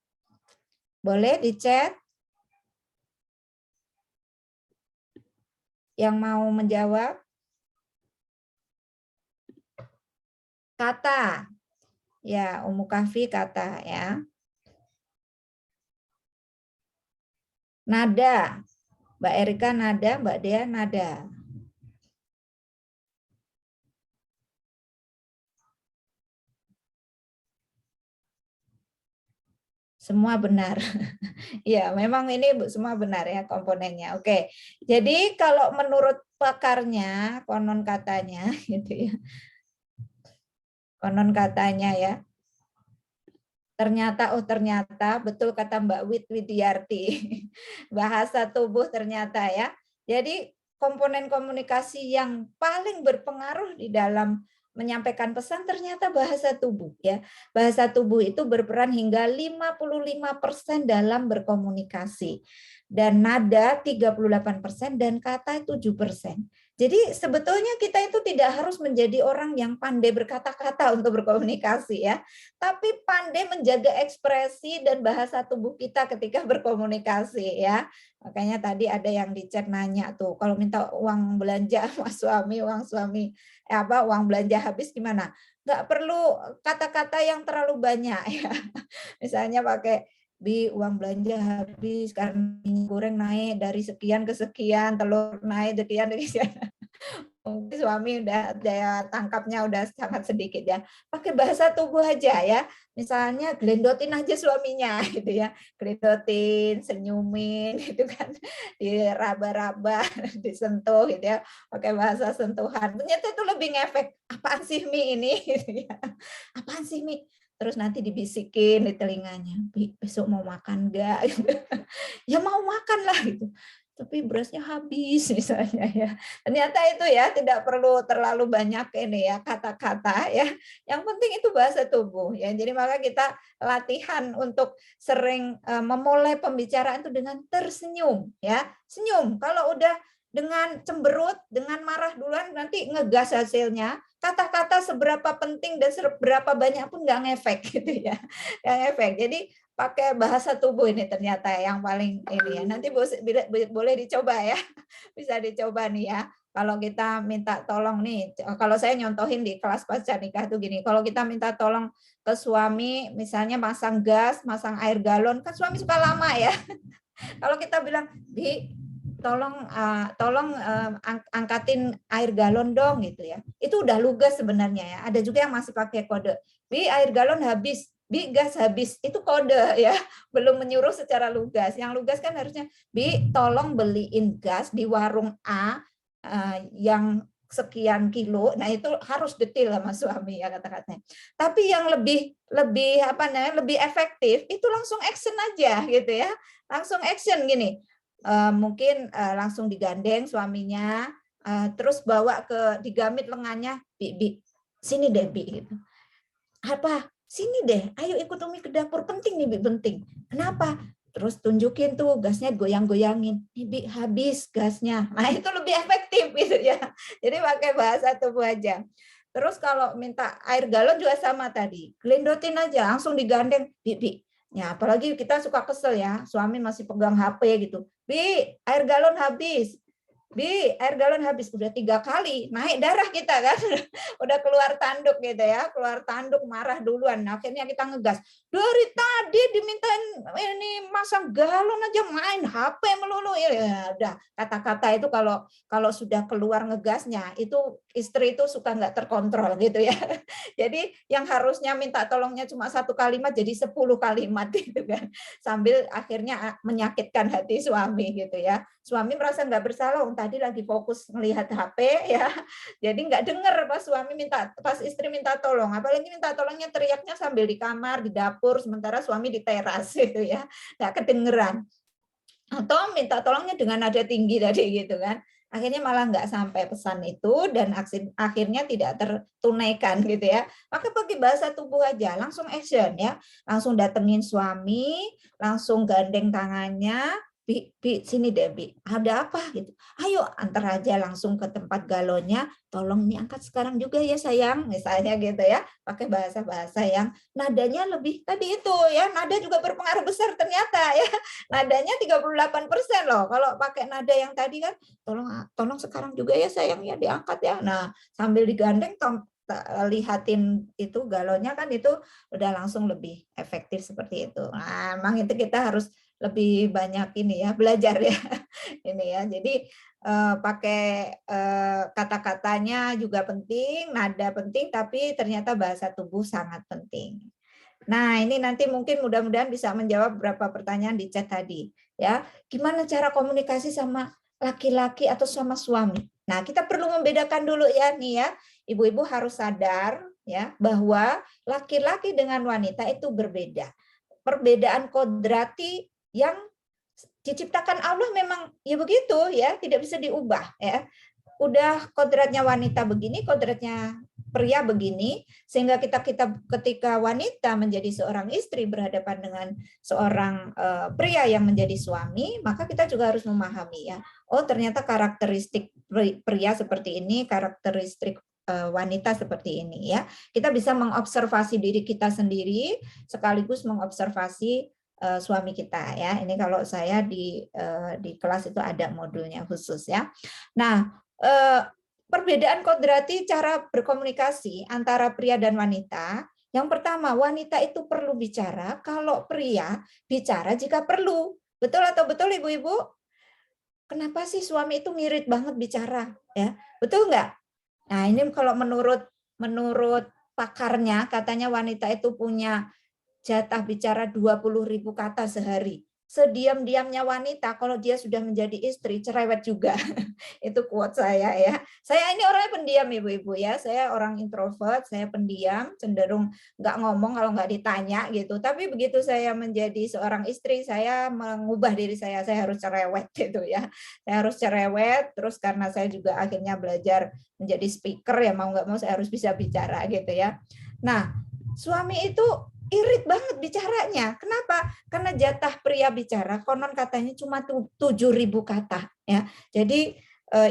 Boleh di chat? Yang mau menjawab? Kata. Ya, Umu Kahfi kata ya. Nada. Mbak Erika nada, Mbak Dea nada. Semua benar. Ya, memang ini semua benar ya komponennya. Oke. Jadi kalau menurut pakarnya, konon katanya gitu ya. Konon katanya ya. Ternyata betul kata Mbak Widyarti. Bahasa tubuh ternyata ya. Jadi komponen komunikasi yang paling berpengaruh di dalam menyampaikan pesan ternyata bahasa tubuh ya. Bahasa tubuh itu berperan hingga 55% dalam berkomunikasi. Dan nada 38% dan kata 7%. Jadi sebetulnya kita itu tidak harus menjadi orang yang pandai berkata-kata untuk berkomunikasi ya, tapi pandai menjaga ekspresi dan bahasa tubuh kita ketika berkomunikasi ya. Makanya tadi ada yang di chat nanya tuh, kalau minta uang belanja sama suami, uang belanja habis gimana? nggak perlu kata-kata yang terlalu banyak ya. Misalnya pakai uang belanja habis karena minyak goreng naik dari sekian ke sekian, telur naik sekian dari sekian. Mungkin suami udah daya tangkapnya udah sangat sedikit ya. Pakai bahasa tubuh aja ya. Misalnya gelendotin aja suaminya gitu ya. Gelendotin, senyumin gitu kan. Diraba-raba, disentuh gitu ya. Pakai bahasa sentuhan. Ternyata itu lebih ngefek. Apaan sih Mi ini gitu ya. Apaan sih Mi? Terus nanti dibisikin di telinganya, besok mau makan enggak? Ya mau makan lah gitu. Tapi berasnya habis misalnya ya. Ternyata itu ya tidak perlu terlalu banyak ini ya kata-kata ya. Yang penting itu bahasa tubuh ya. Jadi maka kita latihan untuk sering memulai pembicaraan itu dengan tersenyum ya. Senyum. Kalau udah dengan cemberut, dengan marah duluan nanti ngegas hasilnya. Kata-kata seberapa penting dan seberapa banyak pun nggak ngefek gitu ya. Nggak ngefek. Jadi pakai bahasa tubuh ini ternyata yang paling ini ya. Nanti boleh dicoba ya. Bisa dicoba nih ya. Kalau kita minta tolong nih, kalau saya nyontohin di kelas pasca nikah tuh gini, kalau kita minta tolong ke suami, misalnya masang gas, masang air galon, kan suami suka lama ya. Kalau kita bilang, Bi, tolong angkatin air galon dong gitu ya. Itu udah lugas sebenarnya ya. Ada juga yang masih pakai kode, Bi, air galon habis. Bi, gas habis. Itu kode ya. Belum menyuruh secara lugas. Yang lugas kan harusnya, Bi, tolong beliin gas di warung A yang sekian kilo. Nah, itu harus detail sama suami ya kata-katanya. Tapi yang lebih apa namanya? Lebih efektif itu langsung action aja gitu ya. Langsung action gini. Mungkin langsung digandeng suaminya, terus bawa ke digamit lengannya, Bi, sini deh Bi gitu. Apa? Sini deh, ayo ikut Umi ke dapur, penting nih Bi, penting. Kenapa? Terus tunjukin tuh gasnya goyang-goyangin. Nih Bi, habis gasnya. Nah, itu lebih efektif gitu ya. Jadi pakai bahasa tubuh aja. Terus kalau minta air galon juga sama tadi. Gelendotin aja, langsung digandeng, Bi. Ya, apalagi kita suka kesel ya, suami masih pegang HP gitu. Bi, air galon habis. Bi, air galon habis. Udah 3 kali, naik darah kita kan. Udah keluar tanduk gitu ya, keluar tanduk marah duluan. Nah, akhirnya kita ngegas. Dari tadi dimintain ini masang galon aja main HP melulu. Ya udah, kata-kata itu kalau sudah keluar ngegasnya, itu istri itu suka nggak terkontrol gitu ya. Jadi yang harusnya minta tolongnya cuma 1 kalimat jadi 10 kalimat gitu kan. Sambil akhirnya menyakitkan hati suami gitu ya. Suami merasa nggak bersalah, tadi lagi fokus melihat HP ya. Jadi nggak dengar pas istri minta tolong. Apalagi minta tolongnya teriaknya sambil di kamar, di dapur, sementara suami di teras gitu ya. Nggak kedengeran. Atau minta tolongnya dengan nada tinggi tadi gitu kan. Akhirnya malah nggak sampai pesan itu dan akhirnya tidak tertunaikan gitu ya. Maka pakai bahasa tubuh aja, langsung action ya. Langsung datengin suami, langsung gandeng tangannya, Bi, sini deh Bi, ada apa gitu. Ayo antar aja langsung ke tempat galonnya, tolong nih angkat sekarang juga ya sayang, misalnya gitu ya. Pakai bahasa-bahasa yang nadanya lebih tadi itu ya, nada juga berpengaruh besar ternyata ya. Nadanya 38% loh. Kalau pakai nada yang tadi kan, tolong sekarang juga ya sayang ya diangkat ya. Nah, sambil digandeng lihatin itu galonnya kan itu udah langsung lebih efektif seperti itu. Nah, memang itu kita harus lebih banyak ini ya belajar ya ini ya. Jadi pakai kata-katanya juga penting, nada penting, tapi ternyata bahasa tubuh sangat penting. Nah, ini nanti mungkin mudah-mudahan bisa menjawab beberapa pertanyaan di chat tadi ya. Gimana cara komunikasi sama laki-laki atau sama suami? Nah, kita perlu membedakan dulu ya nih ya. Ibu-ibu harus sadar ya bahwa laki-laki dengan wanita itu berbeda. Perbedaan kodrati yang diciptakan Allah memang ya begitu ya, tidak bisa diubah ya. Udah kodratnya wanita begini, kodratnya pria begini, sehingga ketika wanita menjadi seorang istri berhadapan dengan seorang pria yang menjadi suami, maka kita juga harus memahami ya. Oh, ternyata karakteristik pria seperti ini, karakteristik wanita seperti ini ya. Kita bisa mengobservasi diri kita sendiri sekaligus mengobservasi suami kita ya. Ini kalau saya di kelas itu ada modulnya khusus ya. Nah, perbedaan kodrati cara berkomunikasi antara pria dan wanita. Yang pertama, wanita itu perlu bicara, kalau pria bicara jika perlu. Betul atau betul Ibu-ibu? Kenapa sih suami itu ngirit banget bicara? Ya, betul nggak? Nah, ini kalau menurut pakarnya, katanya wanita itu punya jatah bicara 20.000 kata sehari. Sediam-diamnya wanita, kalau dia sudah menjadi istri, cerewet juga. Itu quote saya ya. Saya ini orangnya pendiam Ibu-ibu ya. Saya orang introvert, saya pendiam, cenderung nggak ngomong kalau nggak ditanya gitu. Tapi begitu saya menjadi seorang istri, saya mengubah diri saya harus cerewet gitu ya. Saya harus cerewet, terus karena saya juga akhirnya belajar menjadi speaker ya, mau nggak mau saya harus bisa bicara gitu ya. Nah, suami itu irit banget bicaranya. Kenapa? Karena jatah pria bicara konon katanya cuma 7.000 kata ya. Jadi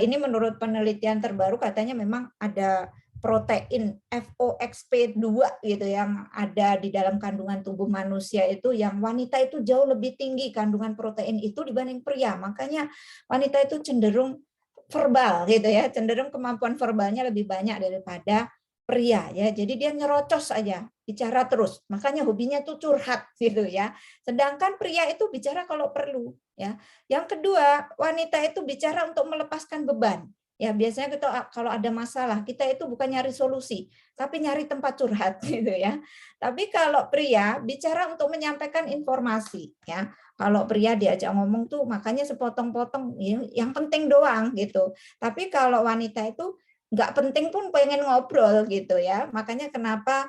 ini menurut penelitian terbaru katanya memang ada protein FOXP2 gitu yang ada di dalam kandungan tubuh manusia itu, yang wanita itu jauh lebih tinggi kandungan protein itu dibanding pria. Makanya wanita itu cenderung verbal gitu ya, cenderung kemampuan verbalnya lebih banyak daripada pria ya. Jadi dia nyerocos aja, bicara terus. Makanya hobinya tuh curhat gitu ya. Sedangkan pria itu bicara kalau perlu ya. Yang kedua, wanita itu bicara untuk melepaskan beban. Ya, biasanya kita kalau ada masalah, kita itu bukan nyari solusi, tapi nyari tempat curhat gitu ya. Tapi kalau pria bicara untuk menyampaikan informasi ya. Kalau pria diajak ngomong tuh makanya sepotong-potong yang penting doang gitu. Tapi kalau wanita itu nggak penting pun pengen ngobrol gitu ya. Makanya kenapa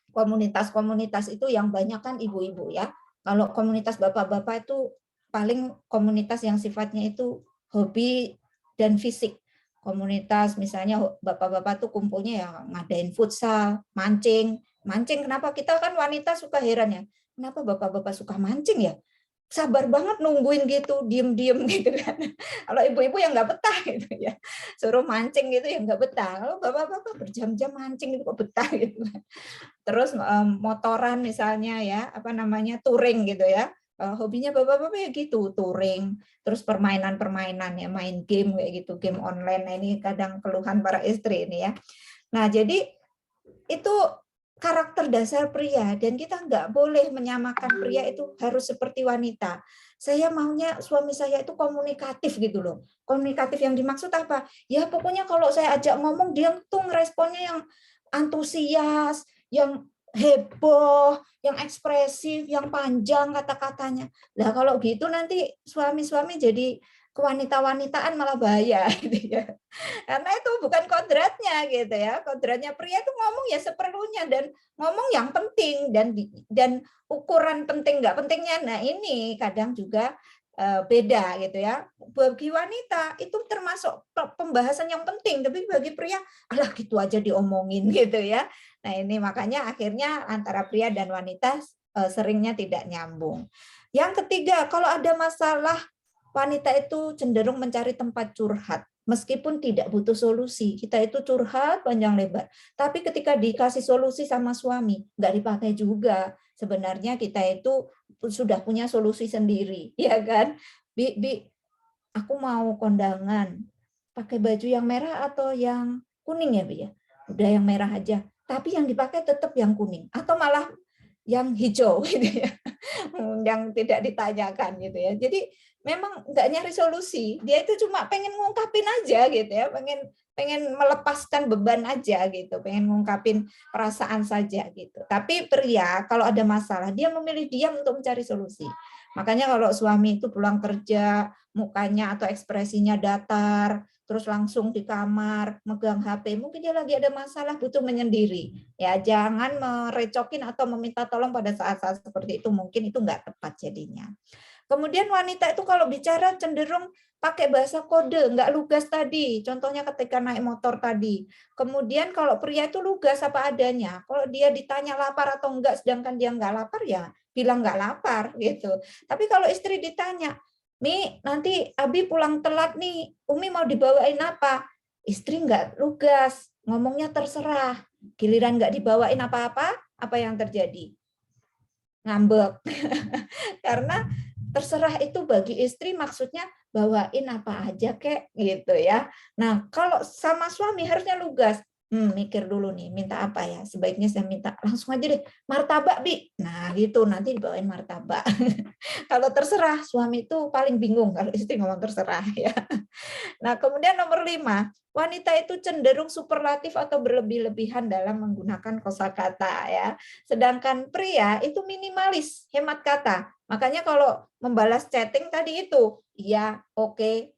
komunitas-komunitas itu yang banyak kan ibu-ibu ya. Kalau komunitas bapak-bapak itu paling komunitas yang sifatnya itu hobi dan fisik. Komunitas misalnya bapak-bapak tuh kumpulnya ya ngadain futsal, mancing. Mancing kenapa? Kita kan wanita suka heran ya. Kenapa bapak-bapak suka mancing ya? Sabar banget nungguin gitu, diem-diem gitu kan. Kalau ibu-ibu yang nggak betah gitu ya, suruh mancing gitu yang nggak betah. Kalau bapak-bapak berjam-jam mancing itu kok betah gitu kan. Terus motoran misalnya ya, touring gitu ya. Hobinya bapak-bapak ya gitu, touring. Terus permainan-permainan ya, main game kayak gitu, game online. Nah, ini kadang keluhan para istri ini ya. Nah, jadi itu karakter dasar pria dan kita nggak boleh menyamakan pria itu harus seperti wanita. Saya maunya suami saya itu komunikatif gitu loh. Komunikatif yang dimaksud apa? Ya pokoknya kalau saya ajak ngomong dia tuh ngeresponnya yang antusias, yang heboh, yang ekspresif, yang panjang kata-katanya. Nah kalau gitu nanti suami-suami jadi kewanita-wanitaan malah bahaya gitu ya. Karena itu bukan kodratnya gitu ya. Kodratnya pria itu ngomong ya seperlunya dan ngomong yang penting dan ukuran penting nggak pentingnya. Nah ini kadang juga beda gitu ya. Bagi wanita itu termasuk pembahasan yang penting, tapi bagi pria alah gitu aja diomongin gitu ya. Nah ini makanya akhirnya antara pria dan wanita seringnya tidak nyambung. Yang ketiga, kalau ada masalah wanita itu cenderung mencari tempat curhat. Meskipun tidak butuh solusi, kita itu curhat panjang lebar. Tapi ketika dikasih solusi sama suami, nggak dipakai juga. Sebenarnya kita itu sudah punya solusi sendiri, ya kan? Bi, aku mau kondangan. Pakai baju yang merah atau yang kuning ya, Bi ya? Udah yang merah aja. Tapi yang dipakai tetap yang kuning. Atau malah yang hijau gitu ya. Yang tidak ditanyakan gitu ya. Jadi memang nggak nyari solusi, dia itu cuma pengen ngungkapin aja gitu ya, pengen melepaskan beban aja gitu, pengen ngungkapin perasaan saja gitu. Tapi pria kalau ada masalah dia memilih diam untuk mencari solusi. Makanya kalau suami itu pulang kerja mukanya atau ekspresinya datar, terus langsung di kamar megang HP, mungkin dia lagi ada masalah butuh menyendiri. Ya jangan merecokin atau meminta tolong pada saat-saat seperti itu, mungkin itu nggak tepat jadinya. Kemudian wanita itu kalau bicara cenderung pakai bahasa kode, nggak lugas tadi. Contohnya ketika naik motor tadi. Kemudian kalau pria itu lugas apa adanya. Kalau dia ditanya lapar atau enggak, sedangkan dia nggak lapar ya bilang nggak lapar gitu. Tapi kalau istri ditanya, Mi, nanti Abi pulang telat nih, Umi mau dibawain apa? Istri nggak lugas, ngomongnya terserah. Giliran nggak dibawain apa-apa, apa yang terjadi? Ngambek. Karena terserah itu bagi istri maksudnya bawain apa aja kek gitu ya. Nah, kalau sama suami harusnya lugas. Mikir dulu nih, minta apa ya? Sebaiknya saya minta langsung aja deh, martabak, Bi. Nah, gitu, nanti dibawain martabak. Kalau terserah, suami itu paling bingung kalau istri ngomong terserah ya. Nah, kemudian nomor 5, wanita itu cenderung superlatif atau berlebih-lebihan dalam menggunakan kosakata ya. Sedangkan pria itu minimalis, hemat kata. Makanya kalau membalas chatting tadi itu, iya, oke,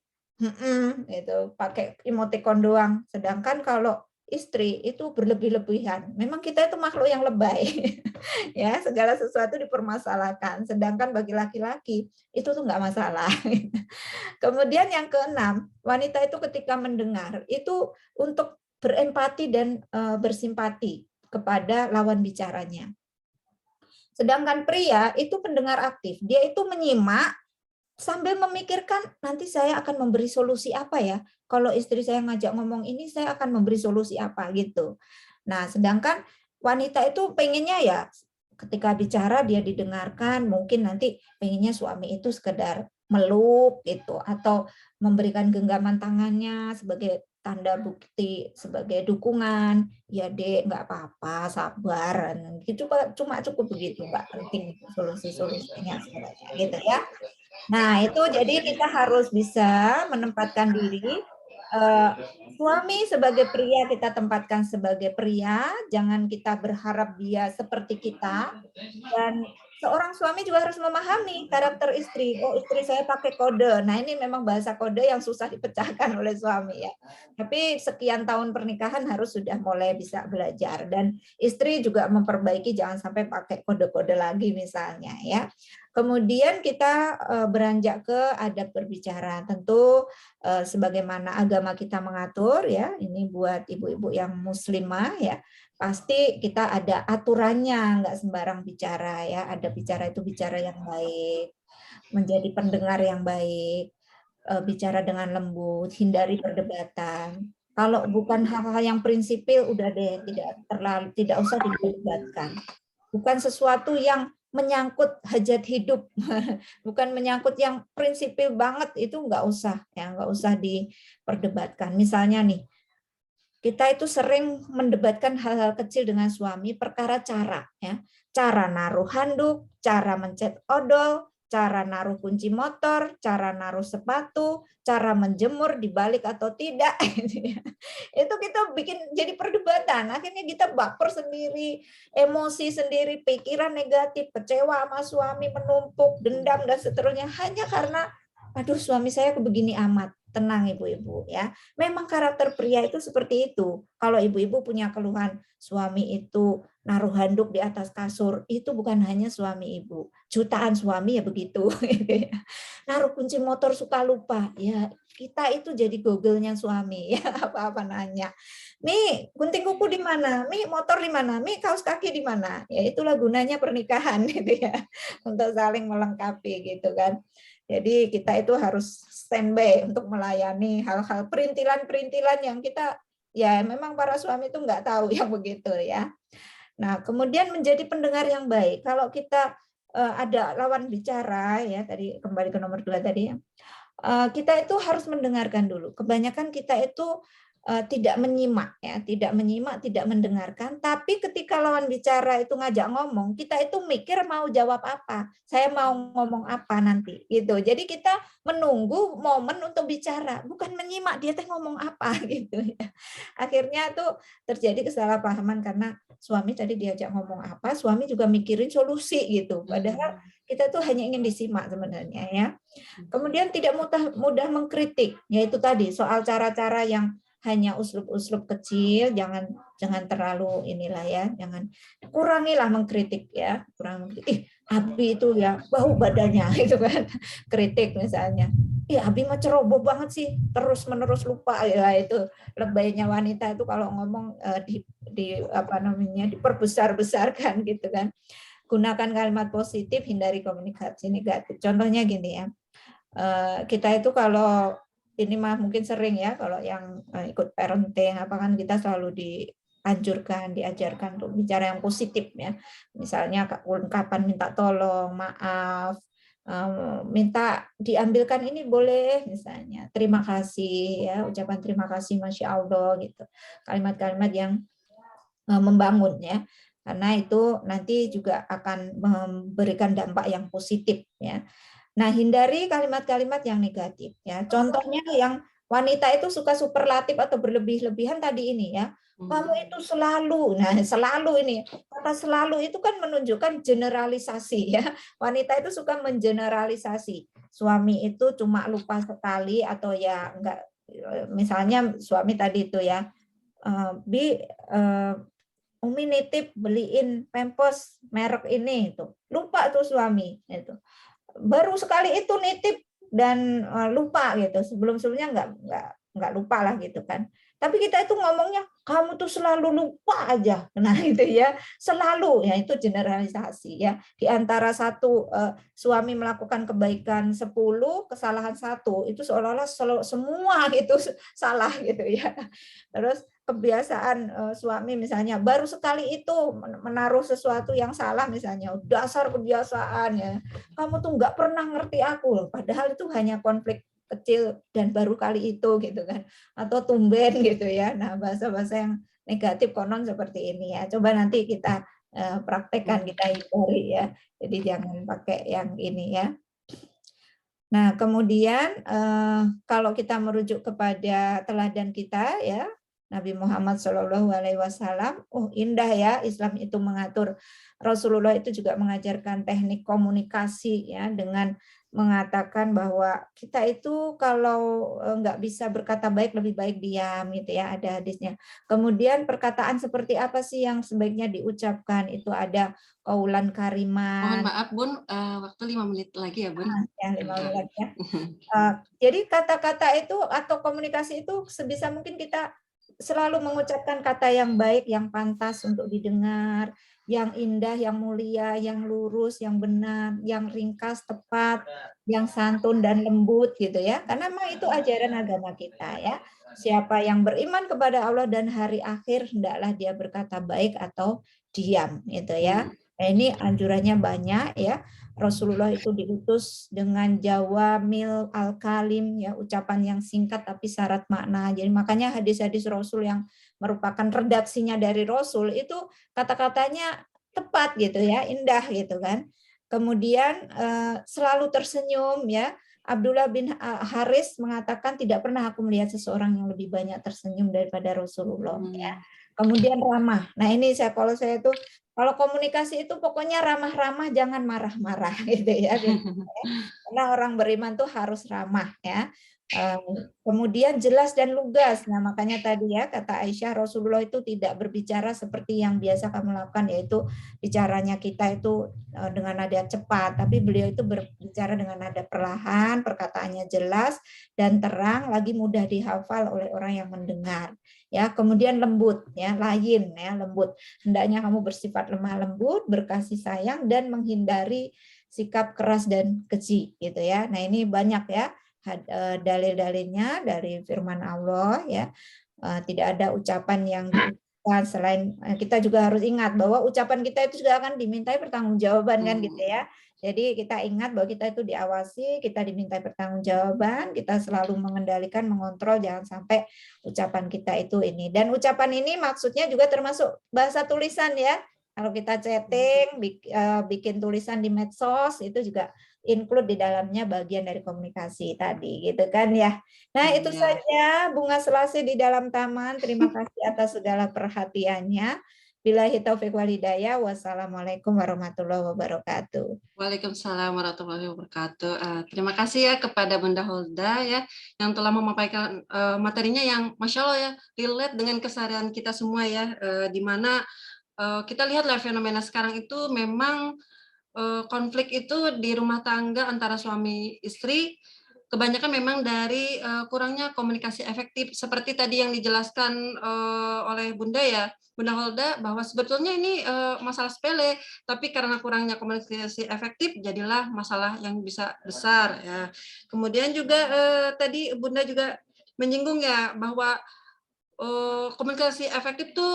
itu pakai emoticon doang. Sedangkan kalau istri itu berlebih-lebihan. Memang kita itu makhluk yang lebay. Ya, segala sesuatu dipermasalahkan. Sedangkan bagi laki-laki itu tuh nggak masalah. Kemudian yang keenam, wanita itu ketika mendengar itu untuk berempati dan bersimpati kepada lawan bicaranya. Sedangkan pria itu pendengar aktif, dia itu menyimak sambil memikirkan nanti saya akan memberi solusi apa ya. Kalau istri saya ngajak ngomong ini, saya akan memberi solusi apa gitu. Nah, sedangkan wanita itu pengennya ya ketika bicara dia didengarkan, mungkin nanti pengennya suami itu sekedar meluk gitu atau memberikan genggaman tangannya sebagai tanda bukti sebagai dukungan. Ya dek, nggak apa-apa, sabar. Gitu cuma cukup begitu, nggak penting solusi-solusinya sebenarnya gitu ya. Nah, itu jadi kita harus bisa menempatkan diri. Suami sebagai pria kita tempatkan sebagai pria, jangan kita berharap dia seperti kita. Dan seorang suami juga harus memahami karakter istri. Oh, istri saya pakai kode. Nah, ini memang bahasa kode yang susah dipecahkan oleh suami ya. Tapi sekian tahun pernikahan harus sudah mulai bisa belajar. Dan istri juga memperbaiki jangan sampai pakai kode-kode lagi misalnya ya. Kemudian kita beranjak ke adab berbicara. Tentu sebagaimana agama kita mengatur ya, ini buat ibu-ibu yang muslimah ya, pasti kita ada aturannya, nggak sembarang bicara ya. Ada bicara itu bicara yang baik, menjadi pendengar yang baik, bicara dengan lembut, hindari perdebatan. Kalau bukan hal-hal yang prinsipil, udah deh tidak usah didebatkan. Bukan sesuatu yang menyangkut hajat hidup, bukan menyangkut yang prinsipil banget, itu nggak usah ya, nggak usah diperdebatkan. Misalnya nih, kita itu sering mendebatkan hal-hal kecil dengan suami perkara cara ya, cara naruh handuk, cara mencet odol, cara naruh kunci motor, cara naruh sepatu, cara menjemur dibalik atau tidak. Itu kita bikin jadi perdebatan. Akhirnya kita baper sendiri, emosi sendiri, pikiran negatif, kecewa sama suami, menumpuk, dendam dan seterusnya hanya karena aduh suami saya begini amat. Tenang ibu-ibu ya. Memang karakter pria itu seperti itu. Kalau ibu-ibu punya keluhan suami itu naruh handuk di atas kasur, itu bukan hanya suami ibu. Jutaan suami ya begitu. Naruh kunci motor suka lupa. Ya, kita itu jadi Google-nya suami ya, apa-apa nanya. Mi, gunting kuku di mana? Mi, motor di mana? Mi, kaos kaki di mana? Ya itulah gunanya pernikahan gitu ya. Untuk saling melengkapi gitu kan. Jadi kita itu harus standby untuk melayani hal-hal perintilan-perintilan yang kita ya memang para suami itu nggak tahu yang begitu ya. Nah, kemudian menjadi pendengar yang baik. Kalau kita ada lawan bicara ya tadi kembali ke nomor 2 tadi ya. Kita itu harus mendengarkan dulu. Kebanyakan kita itu tidak menyimak ya, tidak menyimak, tidak mendengarkan. Tapi ketika lawan bicara itu ngajak ngomong, kita itu mikir mau jawab apa, saya mau ngomong apa nanti, gitu. Jadi kita menunggu momen untuk bicara, bukan menyimak dia teh ngomong apa, gitu ya. Akhirnya tuh terjadi kesalahpahaman karena suami tadi diajak ngomong apa, suami juga mikirin solusi gitu. Padahal kita tuh hanya ingin disimak sebenarnya ya. Kemudian tidak mudah mengkritik, yaitu tadi soal cara-cara yang hanya uslub-uslub kecil, jangan terlalu inilah ya, jangan kurangilah mengkritik ya, kurang mengkritik. Abi itu ya bau badannya itu kan, kritik misalnya. Abi mah ceroboh banget sih, terus-menerus lupa ya itu lebaynya wanita itu kalau ngomong di apa namanya diperbesar-besarkan gitu kan. Gunakan kalimat positif, hindari komunikasi negatif. Contohnya gini ya. Kita itu kalau ini mah mungkin sering ya kalau yang ikut parenting apa kan kita selalu dianjurkan, diajarkan untuk bicara yang positif ya. Misalnya ungkapan minta tolong, maaf, minta diambilkan ini boleh misalnya, terima kasih ya, ucapan terima kasih, masya Allah gitu, kalimat-kalimat yang membangun ya, karena itu nanti juga akan memberikan dampak yang positif ya. Nah, hindari kalimat-kalimat yang negatif ya. Contohnya yang wanita itu suka superlatif atau berlebih-lebihan tadi ini ya. Kamu itu selalu, nah selalu ini, kata selalu itu kan menunjukkan generalisasi ya. Wanita itu suka mengeneralisasi. Suami itu cuma lupa sekali atau ya enggak, misalnya suami tadi itu ya, Bi, Umi nitip beliin Pampers merek ini itu. Lupa tuh suami itu. Baru sekali itu nitip dan lupa gitu. Sebelum-sebelumnya nggak lupa lah gitu kan. Tapi kita itu ngomongnya kamu tuh selalu lupa aja. Nah itu ya, selalu ya, itu generalisasi ya. Di antara satu suami melakukan kebaikan 10, kesalahan satu, itu seolah-olah semua itu salah gitu ya. Terus kebiasaan suami misalnya baru sekali itu menaruh sesuatu yang salah, misalnya dasar kebiasaan ya, kamu tuh nggak pernah ngerti aku loh, padahal itu hanya konflik kecil dan baru kali itu gitu kan, atau tumben gitu ya. Nah, bahasa-bahasa yang negatif konon seperti ini ya, coba nanti kita praktekkan, kita hindari ya, jadi jangan pakai yang ini ya. Nah, kemudian kalau kita merujuk kepada teladan kita ya, Nabi Muhammad Shallallahu Alaihi Wasallam, oh indah ya, Islam itu mengatur. Rasulullah itu juga mengajarkan teknik komunikasi ya, dengan mengatakan bahwa kita itu kalau nggak bisa berkata baik, lebih baik diam gitu ya, ada hadisnya. Kemudian perkataan seperti apa sih yang sebaiknya diucapkan, itu ada kaulan Mohon kariman. maaf Bun, waktu 5 menit lagi ya Bun. Ya, 5 menit ya. Jadi kata-kata itu atau komunikasi itu sebisa mungkin kita selalu mengucapkan kata yang baik, yang pantas untuk didengar, yang indah, yang mulia, yang lurus, yang benar, yang ringkas, tepat, yang santun dan lembut gitu ya. Karena memang itu ajaran agama kita ya. Siapa yang beriman kepada Allah dan hari akhir, hendaklah dia berkata baik atau diam gitu ya. Nah, ini anjurannya banyak ya. Rasulullah itu diutus dengan jawamil al-kalim ya, ucapan yang singkat tapi syarat makna. Jadi makanya hadis-hadis Rasul yang merupakan redaksinya dari Rasul itu kata-katanya tepat gitu ya, indah gitu kan. Kemudian selalu tersenyum ya. Abdullah bin Haris mengatakan tidak pernah aku melihat seseorang yang lebih banyak tersenyum daripada Rasulullah ya. Kemudian ramah. Nah, ini kalau saya itu kalau komunikasi itu pokoknya ramah-ramah, jangan marah-marah gitu ya. Karena orang beriman tuh harus ramah ya. Kemudian jelas dan lugas. Nah, makanya tadi ya kata Aisyah, Rasulullah itu tidak berbicara seperti yang biasa kamu lakukan, yaitu bicaranya kita itu dengan nada cepat, tapi beliau itu berbicara dengan nada perlahan, perkataannya jelas dan terang, lagi mudah dihafal oleh orang yang mendengar. Ya, kemudian lembut ya, layin ya, lembut. Hendaknya kamu bersifat lemah lembut, berkasih sayang dan menghindari sikap keras dan keji gitu ya. Nah, ini banyak ya dalil-dalilnya dari firman Allah ya. Tidak ada ucapan yang diucapkan selain, kita juga harus ingat bahwa ucapan kita itu juga akan dimintai pertanggungjawaban kan gitu ya. Jadi kita ingat bahwa kita itu diawasi, kita dimintai pertanggungjawaban, kita selalu mengendalikan, mengontrol jangan sampai ucapan kita itu ini. Dan ucapan ini maksudnya juga termasuk bahasa tulisan ya. Kalau kita chatting, bikin tulisan di medsos, itu juga include di dalamnya bagian dari komunikasi tadi, gitu kan ya. Nah, itu saja Bunga Selasih di dalam taman. Terima kasih atas segala perhatiannya. Billahi taufiq wal hidayah. Wassalamualaikum warahmatullahi wabarakatuh. Waalaikumsalam warahmatullahi wabarakatuh. Terima kasih ya kepada Bunda Holda ya yang telah memaparkan materinya yang Masya Allah ya, relate dengan keseharian kita semua ya, di mana kita lihat lah fenomena sekarang itu memang konflik itu di rumah tangga antara suami istri kebanyakan memang dari kurangnya komunikasi efektif seperti tadi yang dijelaskan oleh Bunda ya, Bunda Holda, bahwa sebetulnya ini masalah sepele, tapi karena kurangnya komunikasi efektif jadilah masalah yang bisa besar ya. Kemudian juga tadi Bunda juga menyinggung ya bahwa komunikasi efektif tuh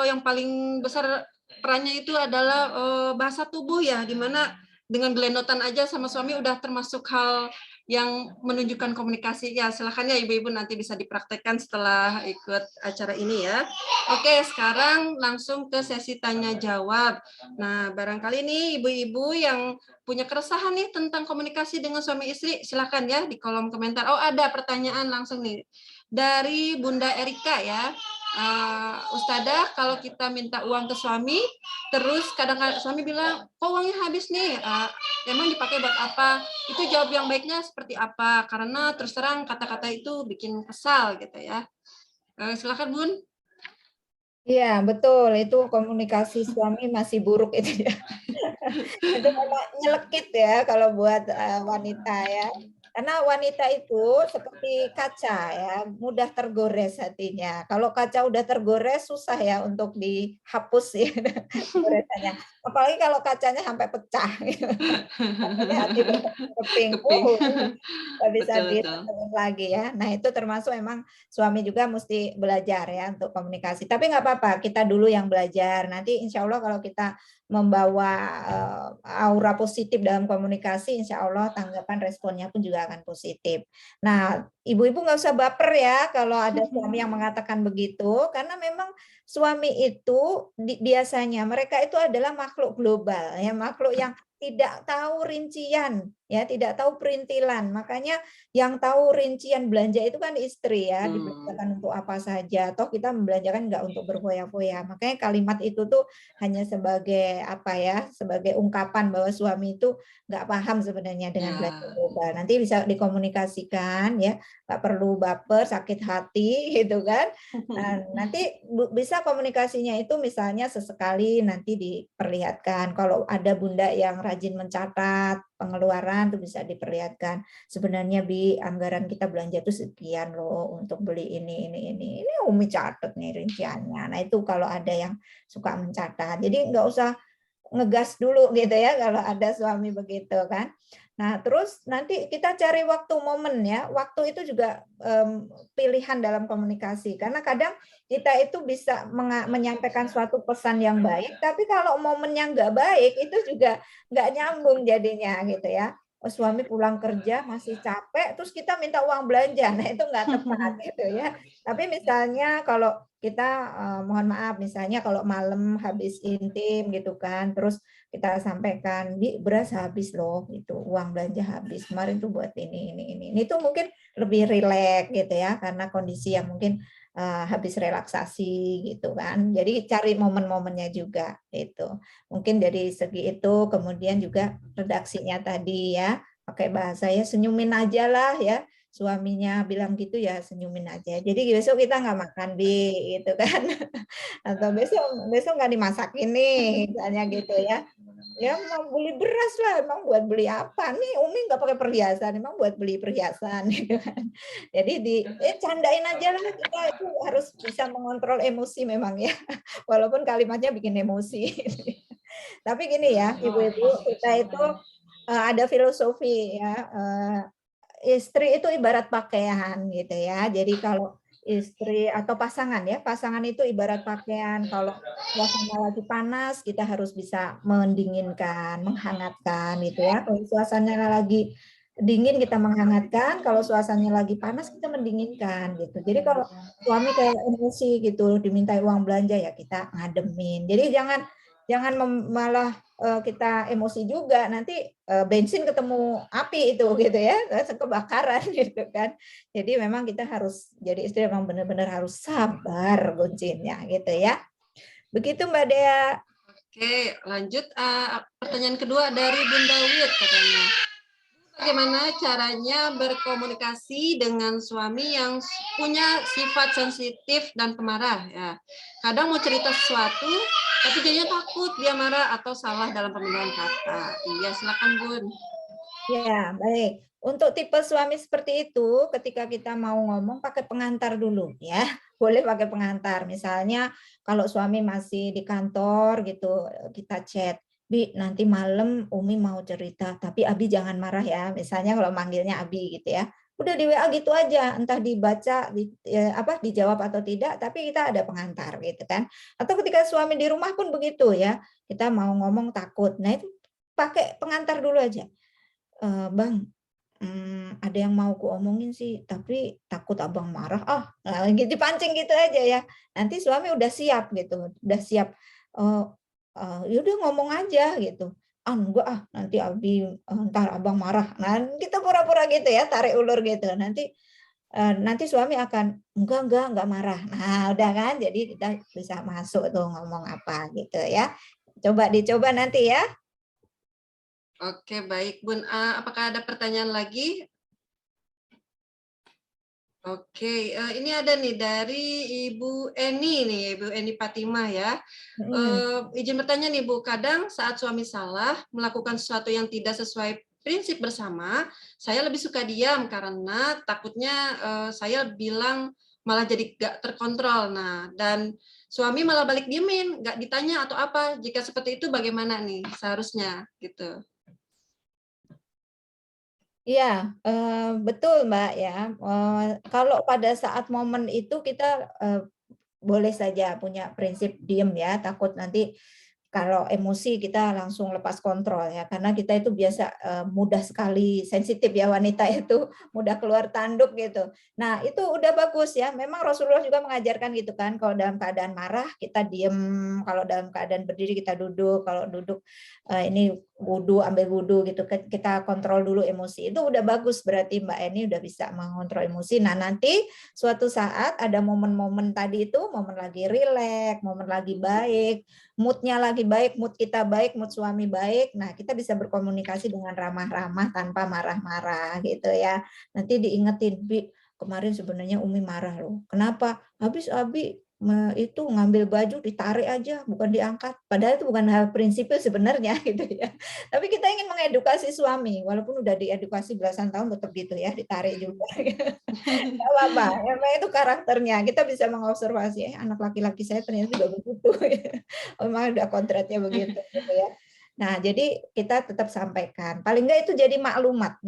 yang paling besar perannya itu adalah bahasa tubuh ya, di mana dengan gelendotan aja sama suami udah termasuk hal yang menunjukkan komunikasi. Ya, silakan ya ibu-ibu nanti bisa dipraktekkan setelah ikut acara ini ya. Oke, sekarang langsung ke sesi tanya jawab. Nah, barangkali nih ibu-ibu yang punya keresahan nih tentang komunikasi dengan suami istri, silakan ya di kolom komentar. Oh, ada pertanyaan langsung nih dari Bunda Erika ya. Ustadzah, kalau kita minta uang ke suami, terus kadang-kadang suami bilang, kok uangnya habis nih, emang dipakai buat apa? Itu jawab yang baiknya seperti apa? Karena terus terang kata-kata itu bikin kesal gitu ya. Silakan Bun. Iya, betul. Itu komunikasi suami masih buruk itu ya. Itu memang nyelekit ya kalau buat wanita ya. Karena wanita itu seperti kaca ya, mudah tergores hatinya. Kalau kaca udah tergores susah ya untuk dihapus ya goresannya. Apalagi kalau kacanya sampai pecah. Gitu. Jadi hati berkeping, Keping. nggak bisa Betul, betul. disatuin lagi ya. Nah itu termasuk emang suami juga mesti belajar ya untuk komunikasi. Tapi nggak apa-apa, kita dulu yang belajar. Nanti insya Allah kalau kita membawa aura positif dalam komunikasi, insya Allah tanggapan responnya pun juga akan positif. Nah, ibu-ibu nggak usah baper ya kalau ada suami yang mengatakan begitu, karena memang suami itu biasanya mereka itu adalah makhluk global, ya makhluk yang tidak tahu rincian, ya tidak tahu perintilan. Makanya yang tahu rincian belanja itu kan istri ya, dibelanjakan untuk apa saja. Toh kita membelanjakan nggak untuk berfoya-foya. Makanya kalimat itu tuh hanya sebagai apa ya, sebagai ungkapan bahwa suami itu nggak paham sebenarnya dengan belanja global. Nanti bisa dikomunikasikan ya, nggak perlu baper, sakit hati gitu kan. Nah, nanti bisa komunikasinya itu misalnya sesekali nanti diperlihatkan. Kalau ada bunda yang rajin mencatat pengeluaran tuh bisa diperlihatkan. Sebenarnya Bi, anggaran kita belanja tuh sekian loh untuk beli ini. Ini Umi catat nih rinciannya. Nah itu kalau ada yang suka mencatat. Jadi nggak usah ngegas dulu gitu ya kalau ada suami begitu kan. Nah, terus nanti kita cari waktu momen ya. Waktu itu juga pilihan dalam komunikasi. Karena kadang kita itu bisa menyampaikan suatu pesan yang baik, tapi kalau momennya nggak baik itu juga nggak nyambung jadinya gitu ya. Oh, suami pulang kerja masih capek, terus kita minta uang belanja, nah itu nggak tepat gitu ya. Tapi misalnya kalau kita mohon maaf, misalnya kalau malam habis intim gitu kan, terus kita sampaikan, Bi, beras habis loh, itu uang belanja habis kemarin tuh buat ini. Ini tuh mungkin lebih rileks gitu ya, karena kondisi yang mungkin habis relaksasi gitu kan. Jadi cari momen-momennya juga itu. Mungkin dari segi itu, kemudian juga redaksinya tadi ya, pakai bahasa ya senyumin aja lah ya. Suaminya bilang gitu ya senyumin aja. Jadi besok kita nggak makan Bi, gitu kan. Atau besok besok nggak dimasakin nih, misalnya gitu ya. Ya mau beli beras lah, emang buat beli apa nih? Umi nggak pakai perhiasan, emang buat beli perhiasan gitu kan. Jadi candain aja lah, kita itu harus bisa mengontrol emosi memang ya, walaupun kalimatnya bikin emosi. Tapi gini ya, ibu-ibu, kita itu ada filosofi ya, istri itu ibarat pakaian gitu ya. Jadi kalau istri atau pasangan ya, pasangan itu ibarat pakaian. Kalau suasana lagi panas, kita harus bisa mendinginkan, menghangatkan gitu ya. Kalau suasananya lagi dingin kita menghangatkan, kalau suasananya lagi panas kita mendinginkan gitu. Jadi kalau suami kayak emosi gitu, dimintai uang belanja ya kita ngademin. Jadi jangan jangan malah kita emosi juga, nanti bensin ketemu api itu gitu ya, kebakaran gitu kan. Jadi memang kita harus jadi istri memang benar-benar harus sabar kuncinya gitu ya. Begitu Mbak Dea. Oke, lanjut. Pertanyaan kedua dari Bunda Wit katanya. Bagaimana caranya berkomunikasi dengan suami yang punya sifat sensitif dan pemarah? Ya, kadang mau cerita sesuatu, tapi jadinya takut dia marah atau salah dalam pemilihan kata. Iya, silakan Bun. Ya, baik. Untuk tipe suami seperti itu, ketika kita mau ngomong pakai pengantar dulu ya. Boleh pakai pengantar. Misalnya kalau suami masih di kantor gitu, kita chat, Bi, nanti malam Umi mau cerita, tapi Abi jangan marah ya. Misalnya kalau manggilnya Abi gitu ya. Udah di WA gitu aja, entah dibaca, dijawab atau tidak, tapi kita ada pengantar gitu kan. Atau ketika suami di rumah pun begitu ya. Kita mau ngomong takut. Nah, itu pakai pengantar dulu aja. Bang, ada yang mau kuomongin sih, tapi takut abang marah. Nah, gitu dipancing gitu aja ya. Nanti suami udah siap gitu, udah siap. Yaudah ngomong aja gitu. Enggak nanti Abi ntar abang marah. Nah kita pura-pura gitu ya, tarik ulur gitu. Nanti suami akan enggak marah. Nah udah kan, jadi kita bisa masuk tuh ngomong apa gitu ya. Coba dicoba nanti ya. Oke, baik Bun. Apakah ada pertanyaan lagi? Oke, ini ada nih dari Ibu Eni nih, Ibu Eni Fatimah ya. Izin bertanya nih Bu, kadang saat suami salah melakukan sesuatu yang tidak sesuai prinsip bersama, saya lebih suka diam karena takutnya saya bilang malah jadi gak terkontrol. Nah, dan suami malah balik diemin, gak ditanya atau apa. Jika seperti itu bagaimana nih seharusnya gitu? Iya, betul Mbak ya. Kalau pada saat momen itu kita boleh saja punya prinsip diem ya, takut nanti kalau emosi kita langsung lepas kontrol ya, karena kita itu biasa mudah sekali sensitif ya, wanita itu mudah keluar tanduk gitu. Nah itu udah bagus ya, memang Rasulullah juga mengajarkan gitu kan, kalau dalam keadaan marah kita diem, kalau dalam keadaan berdiri kita duduk, kalau duduk ini wudhu, ambil wudhu gitu, kita kontrol dulu emosi. Itu udah bagus, berarti Mbak Eni udah bisa mengontrol emosi. Nah nanti suatu saat ada momen-momen tadi itu, momen lagi rileks, momen lagi baik, moodnya lagi baik, mood kita baik, mood suami baik, nah kita bisa berkomunikasi dengan ramah-ramah tanpa marah-marah gitu ya. Nanti diingetin, Bi, kemarin sebenarnya Umi marah loh. Kenapa? Habis Abi itu ngambil baju ditarik aja, bukan diangkat. Padahal itu bukan hal prinsipil sebenarnya gitu ya. Tapi kita ingin mengedukasi suami, walaupun udah diedukasi belasan tahun tetap gitu ya, ditarik juga. Nggak apa-apa, emang itu karakternya. Kita bisa mengobservasi, anak laki-laki saya ternyata juga begitu. Memang udah kodratnya begitu gitu ya. Nah, jadi kita tetap sampaikan. Paling enggak itu jadi maklumat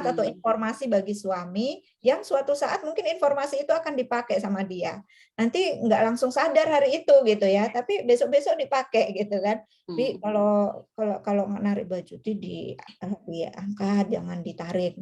atau informasi bagi suami yang suatu saat mungkin informasi itu akan dipakai sama dia. Nanti enggak langsung sadar hari itu gitu ya, tapi besok-besok dipakai gitu kan. Tapi kalau narik baju itu diangkat, jangan ditarik.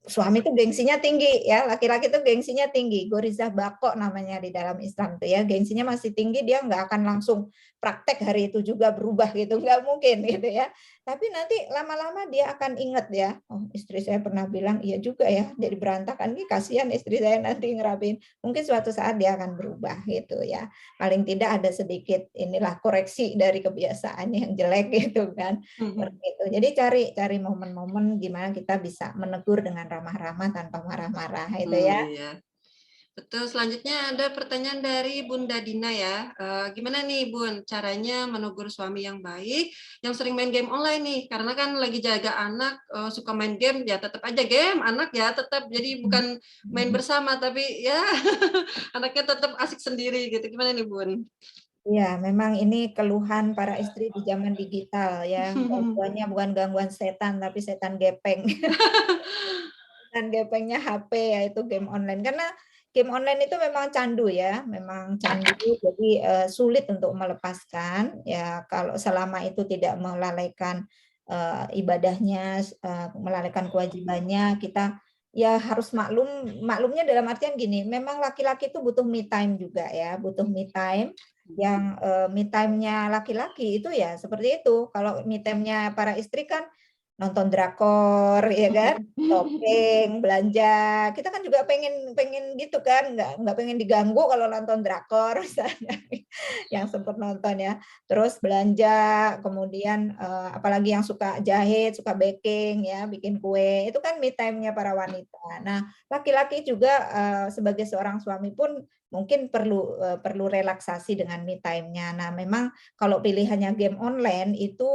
Suami itu gengsinya tinggi ya, laki-laki itu gengsinya tinggi, gorizah bako namanya di dalam Islam tuh ya, gengsinya masih tinggi, dia nggak akan langsung praktek hari itu juga berubah gitu, nggak mungkin gitu ya. Tapi nanti lama-lama dia akan ingat ya, oh istri saya pernah bilang iya juga ya, jadi berantakan nih, kasihan istri saya nanti ngerapin. Mungkin suatu saat dia akan berubah gitu ya. Paling tidak ada sedikit inilah koreksi dari kebiasaan yang jelek gitu kan. Seperti itu. Jadi cari momen-momen gimana kita bisa menegur dengan ramah-ramah tanpa marah-marah itu ya. Iya. Betul, selanjutnya ada pertanyaan dari Bunda Dina ya. Gimana nih Bun, caranya menegur suami yang baik, yang sering main game online nih, karena kan lagi jaga anak, suka main game, ya tetap aja game, anak ya tetap, jadi bukan main bersama, tapi ya anaknya tetap asik sendiri gitu. Gimana nih Bun? Iya, memang ini keluhan para istri di zaman digital ya. Gangguannya bukan gangguan setan, tapi setan gepeng. Dan gepengnya HP yaitu game online, karena game online itu memang candu ya, memang candu, jadi sulit untuk melepaskan ya kalau selama itu tidak melalaikan ibadahnya, melalaikan kewajibannya, kita ya harus maklumnya dalam artian gini, memang laki-laki itu butuh me time juga ya, butuh me time. Yang me time-nya laki-laki itu ya seperti itu. Kalau me time-nya para istri kan nonton drakor ya kan, shopping, belanja. Kita kan juga pengen pengen gitu kan, nggak pengen diganggu kalau nonton drakor misalnya yang sempat nonton ya. Terus belanja, kemudian apalagi yang suka jahit, suka baking ya, bikin kue, itu kan me time-nya para wanita. Nah, laki-laki juga sebagai seorang suami pun mungkin perlu relaksasi dengan me time-nya. Nah, memang kalau pilihannya game online itu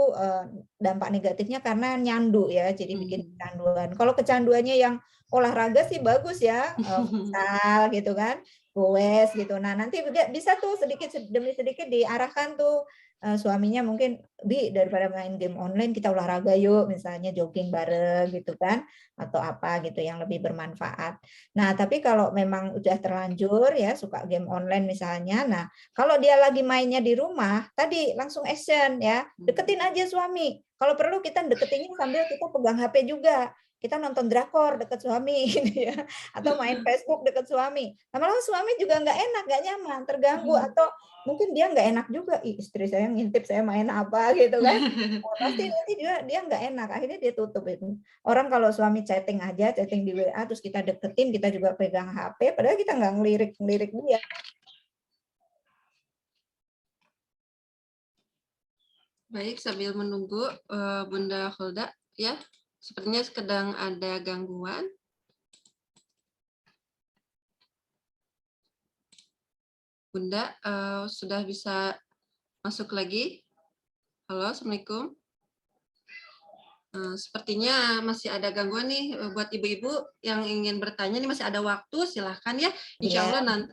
dampak negatifnya karena nyandu ya, jadi bikin kecanduan. Kalau kecanduannya yang olahraga sih bagus ya, futsal gitu kan, goes gitu. Nah nanti bisa tuh sedikit demi sedikit diarahkan tuh suaminya mungkin, "Bi, daripada main game online kita olahraga yuk," misalnya jogging bareng gitu kan, atau apa gitu yang lebih bermanfaat. Nah, tapi kalau memang udah terlanjur ya suka game online misalnya, nah kalau dia lagi mainnya di rumah, tadi langsung action ya, deketin aja suami. Kalau perlu kita deketinnya sambil kita pegang HP juga. Kita nonton drakor deket suami gitu ya, atau main Facebook deket suami. Lama-lama suami juga nggak enak, nggak nyaman, terganggu, atau mungkin dia nggak enak juga, "Ih, istri saya ngintip saya main apa," gitu kan. Oh, pasti nanti dia nggak enak, akhirnya dia tutup itu. Orang kalau suami chatting aja, chatting di WA, terus kita deketin, kita juga pegang HP, padahal kita nggak ngelirik-ngelirik dia. Baik, sambil menunggu Bunda Holda, ya, sepertinya sedang ada gangguan. Bunda sudah bisa masuk lagi. Halo, Assalamualaikum. Sepertinya masih ada gangguan nih buat ibu-ibu yang ingin bertanya nih, masih ada waktu, silahkan ya. Insya Iya, Allah nanti.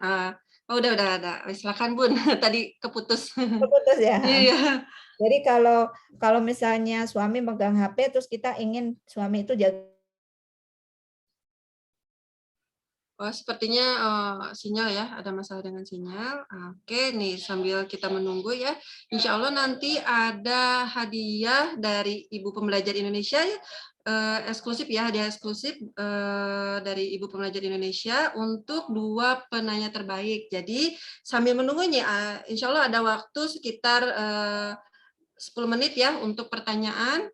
Oh, udah ada. Silahkan Bun, tadi keputus. terputus ya. Iya. Jadi kalau kalau misalnya suami megang HP, terus kita ingin suami itu jaga. Oh, sepertinya sinyal ya, ada masalah dengan sinyal. Oke, nih sambil kita menunggu ya. Insya Allah nanti ada hadiah dari Ibu Pembelajar Indonesia ya, eksklusif ya, hadiah eksklusif dari Ibu Pembelajar Indonesia untuk 2 penanya terbaik. Jadi sambil menunggu nih, insya Allah ada waktu sekitar 10 menit ya untuk pertanyaan.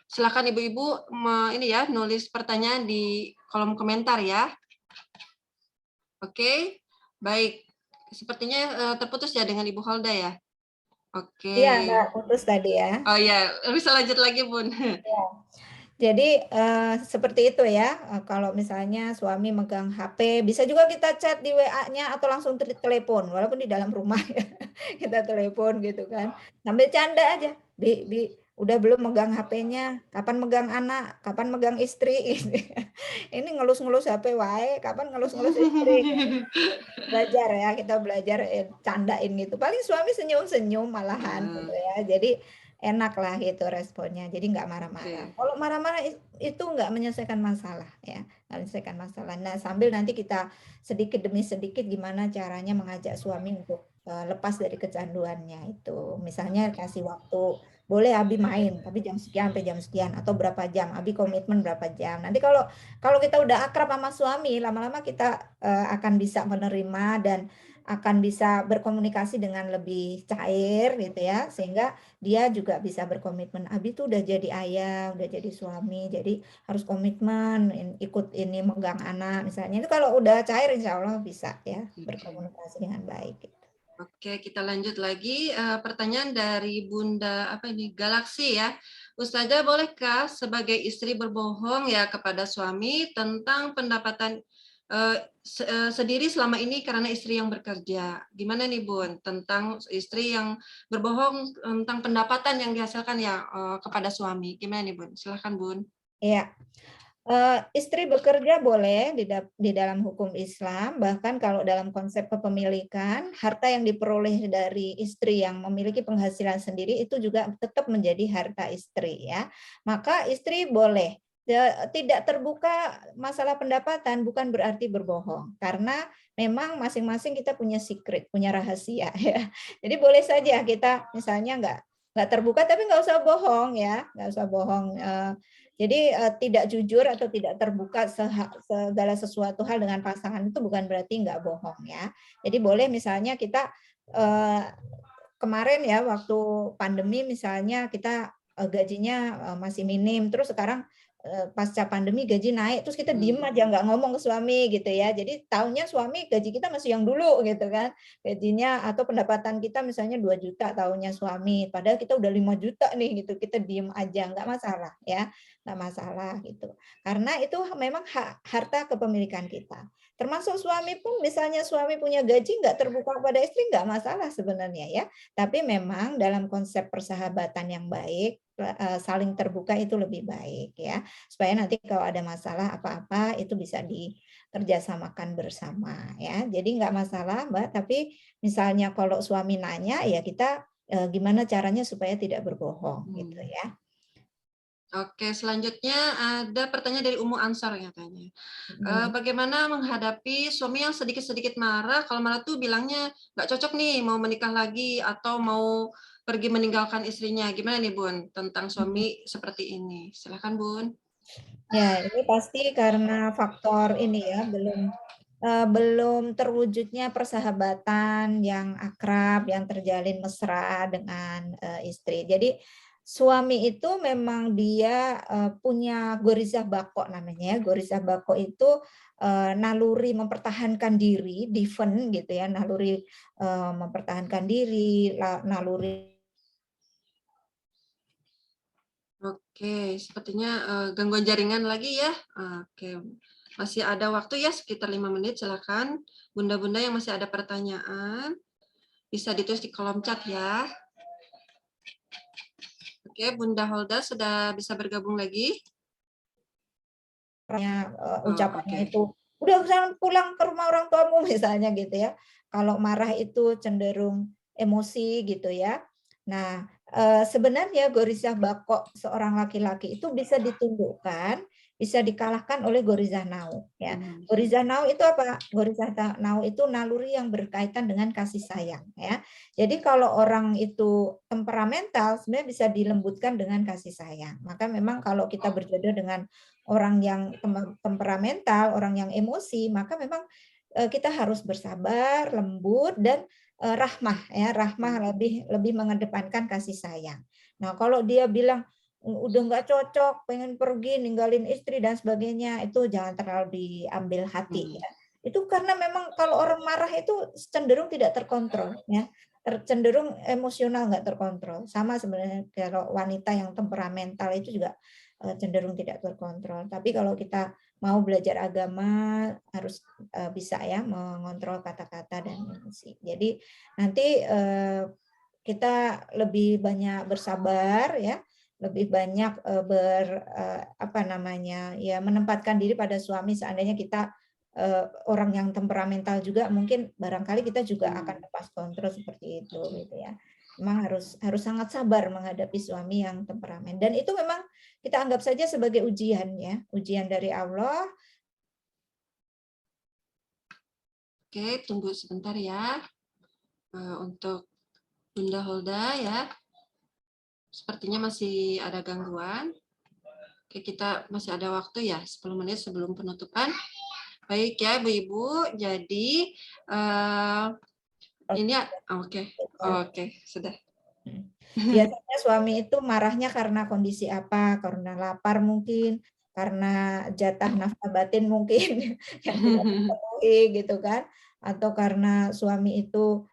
Silakan ibu-ibu ini ya, nulis pertanyaan di kolom komentar ya. Oke, baik. Sepertinya terputus ya dengan Ibu Holda ya. Oke. Iya, Mbak, putus tadi ya. Oh ya, bisa lanjut lagi Bun. Iya. Jadi seperti itu ya, kalau misalnya suami megang HP, bisa juga kita chat di WA-nya atau langsung telepon, walaupun di dalam rumah ya, kita telepon gitu kan, sambil canda aja, "Bi, udah belum megang HP-nya? Kapan megang anak? Kapan megang istri?" Gitu ya. Ini ngelus-ngelus HP wae, kapan ngelus-ngelus istri? Belajar ya, kita belajar candain gitu. Paling suami senyum-senyum malahan gitu ya. Jadi enak lah gitu responnya. Jadi nggak marah-marah. Oke. Kalau marah-marah itu nggak menyelesaikan masalah ya, nggak menyelesaikan masalah. Nah, sambil nanti kita sedikit demi sedikit gimana caranya mengajak suami untuk lepas dari kecanduannya itu. Misalnya kasih waktu, boleh Abi main, tapi jam sekian sampai jam sekian atau berapa jam. Abi komitmen berapa jam. Nanti kalau kalau kita udah akrab sama suami, lama-lama kita akan bisa menerima dan akan bisa berkomunikasi dengan lebih cair gitu ya, sehingga dia juga bisa berkomitmen, Abi tuh udah jadi ayah, udah jadi suami, jadi harus komitmen ikut ini megang anak misalnya. Itu kalau udah cair insya Allah bisa ya Oke. berkomunikasi dengan baik gitu. Oke, kita lanjut lagi. Pertanyaan dari Bunda apa ini Galaksi ya. Ustazah, bolehkah sebagai istri berbohong ya kepada suami tentang pendapatan sendiri selama ini karena istri yang bekerja? Gimana nih Bun tentang istri yang berbohong tentang pendapatan yang dihasilkan ya kepada suami? Gimana nih Bun? Silahkan Bun. Iya. Istri bekerja boleh di dalam hukum Islam, bahkan kalau dalam konsep kepemilikan, harta yang diperoleh dari istri yang memiliki penghasilan sendiri itu juga tetap menjadi harta istri ya. Maka istri boleh tidak terbuka masalah pendapatan bukan berarti berbohong, karena memang masing-masing kita punya secret, punya rahasia ya. Jadi boleh saja kita misalnya nggak terbuka tapi nggak usah bohong ya, nggak usah bohong. Jadi tidak jujur atau tidak terbuka segala sesuatu hal dengan pasangan itu bukan berarti nggak bohong ya. Jadi boleh misalnya kita kemarin ya waktu pandemi misalnya kita gajinya masih minim, terus sekarang pasca pandemi gaji naik, terus kita diem aja nggak ngomong ke suami gitu ya. Jadi tahunya suami gaji kita masih yang dulu gitu kan, gajinya atau pendapatan kita misalnya 2 juta tahunya suami, padahal kita udah 5 juta nih gitu, kita diem aja nggak masalah ya, nggak masalah gitu. Karena itu memang harta kepemilikan kita. Termasuk suami pun misalnya suami punya gaji nggak terbuka pada istri nggak masalah sebenarnya ya. Tapi memang dalam konsep persahabatan yang baik, saling terbuka itu lebih baik ya. Supaya nanti kalau ada masalah apa-apa itu bisa dikerjasamakan bersama ya. Jadi nggak masalah Mbak, tapi misalnya kalau suami nanya ya kita gimana caranya supaya tidak berbohong gitu Hmm. ya. Oke, selanjutnya ada pertanyaan dari Umu Ansor yang tanya. Hmm. Bagaimana menghadapi suami yang sedikit-sedikit marah, kalau marah tuh bilangnya nggak cocok nih mau menikah lagi atau mau pergi meninggalkan istrinya. Gimana nih Bun tentang suami seperti ini? Silakan Bun. Ya, ini pasti karena faktor ini ya, belum terwujudnya persahabatan yang akrab, yang terjalin mesra dengan istri. Jadi suami itu memang dia punya gorizah bako namanya ya. Gorizah bako itu naluri mempertahankan diri, defend gitu ya, naluri mempertahankan diri, naluri. Oke, sepertinya gangguan jaringan lagi ya. Oke, masih ada waktu ya sekitar 5 menit. Silakan bunda-bunda yang masih ada pertanyaan bisa ditulis di kolom chat ya. Oke, Bunda Holda sudah bisa bergabung lagi. Ucapannya Oke. itu udah jangan pulang ke rumah orang tuamu misalnya gitu ya. Kalau marah itu cenderung emosi gitu ya. Nah, sebenarnya gorizah bako seorang laki-laki itu bisa ditundukkan, bisa dikalahkan oleh gorizah nau ya. Hmm. Gorizah nau itu apa? Gorizah nau itu naluri yang berkaitan dengan kasih sayang ya. Jadi kalau orang itu temperamental sebenarnya bisa dilembutkan dengan kasih sayang. Maka memang kalau kita berjodoh dengan orang yang temperamental, orang yang emosi, maka memang kita harus bersabar, lembut dan rahmah ya, rahmah lebih lebih mengedepankan kasih sayang. Nah, kalau dia bilang udah nggak cocok, pengen pergi, ninggalin istri dan sebagainya, itu jangan terlalu diambil hati ya. Itu karena memang kalau orang marah itu cenderung tidak terkontrol ya, cenderung emosional nggak terkontrol. Sama sebenarnya kalau wanita yang temperamental itu juga cenderung tidak terkontrol. Tapi kalau kita mau belajar agama harus bisa ya mengontrol kata-kata dan emosi. Jadi nanti kita lebih banyak bersabar ya, lebih banyak apa namanya ya menempatkan diri pada suami. Seandainya kita orang yang temperamental juga, mungkin barangkali kita juga akan lepas kontrol seperti itu gitu ya. Memang harus sangat sabar menghadapi suami yang temperamen, dan itu memang kita anggap saja sebagai ujian ya, ujian dari Allah. Oke, tunggu sebentar ya untuk Bunda Holda ya. Sepertinya masih ada gangguan. Oke, kita masih ada waktu ya, 10 menit sebelum penutupan. Baik ya, Bu-Ibu. Jadi, ini oke, sudah. Biasanya suami itu marahnya karena kondisi apa? Karena lapar mungkin, karena jatah nafkah batin mungkin yang tidak terpenuhi gitu kan, atau karena suami itu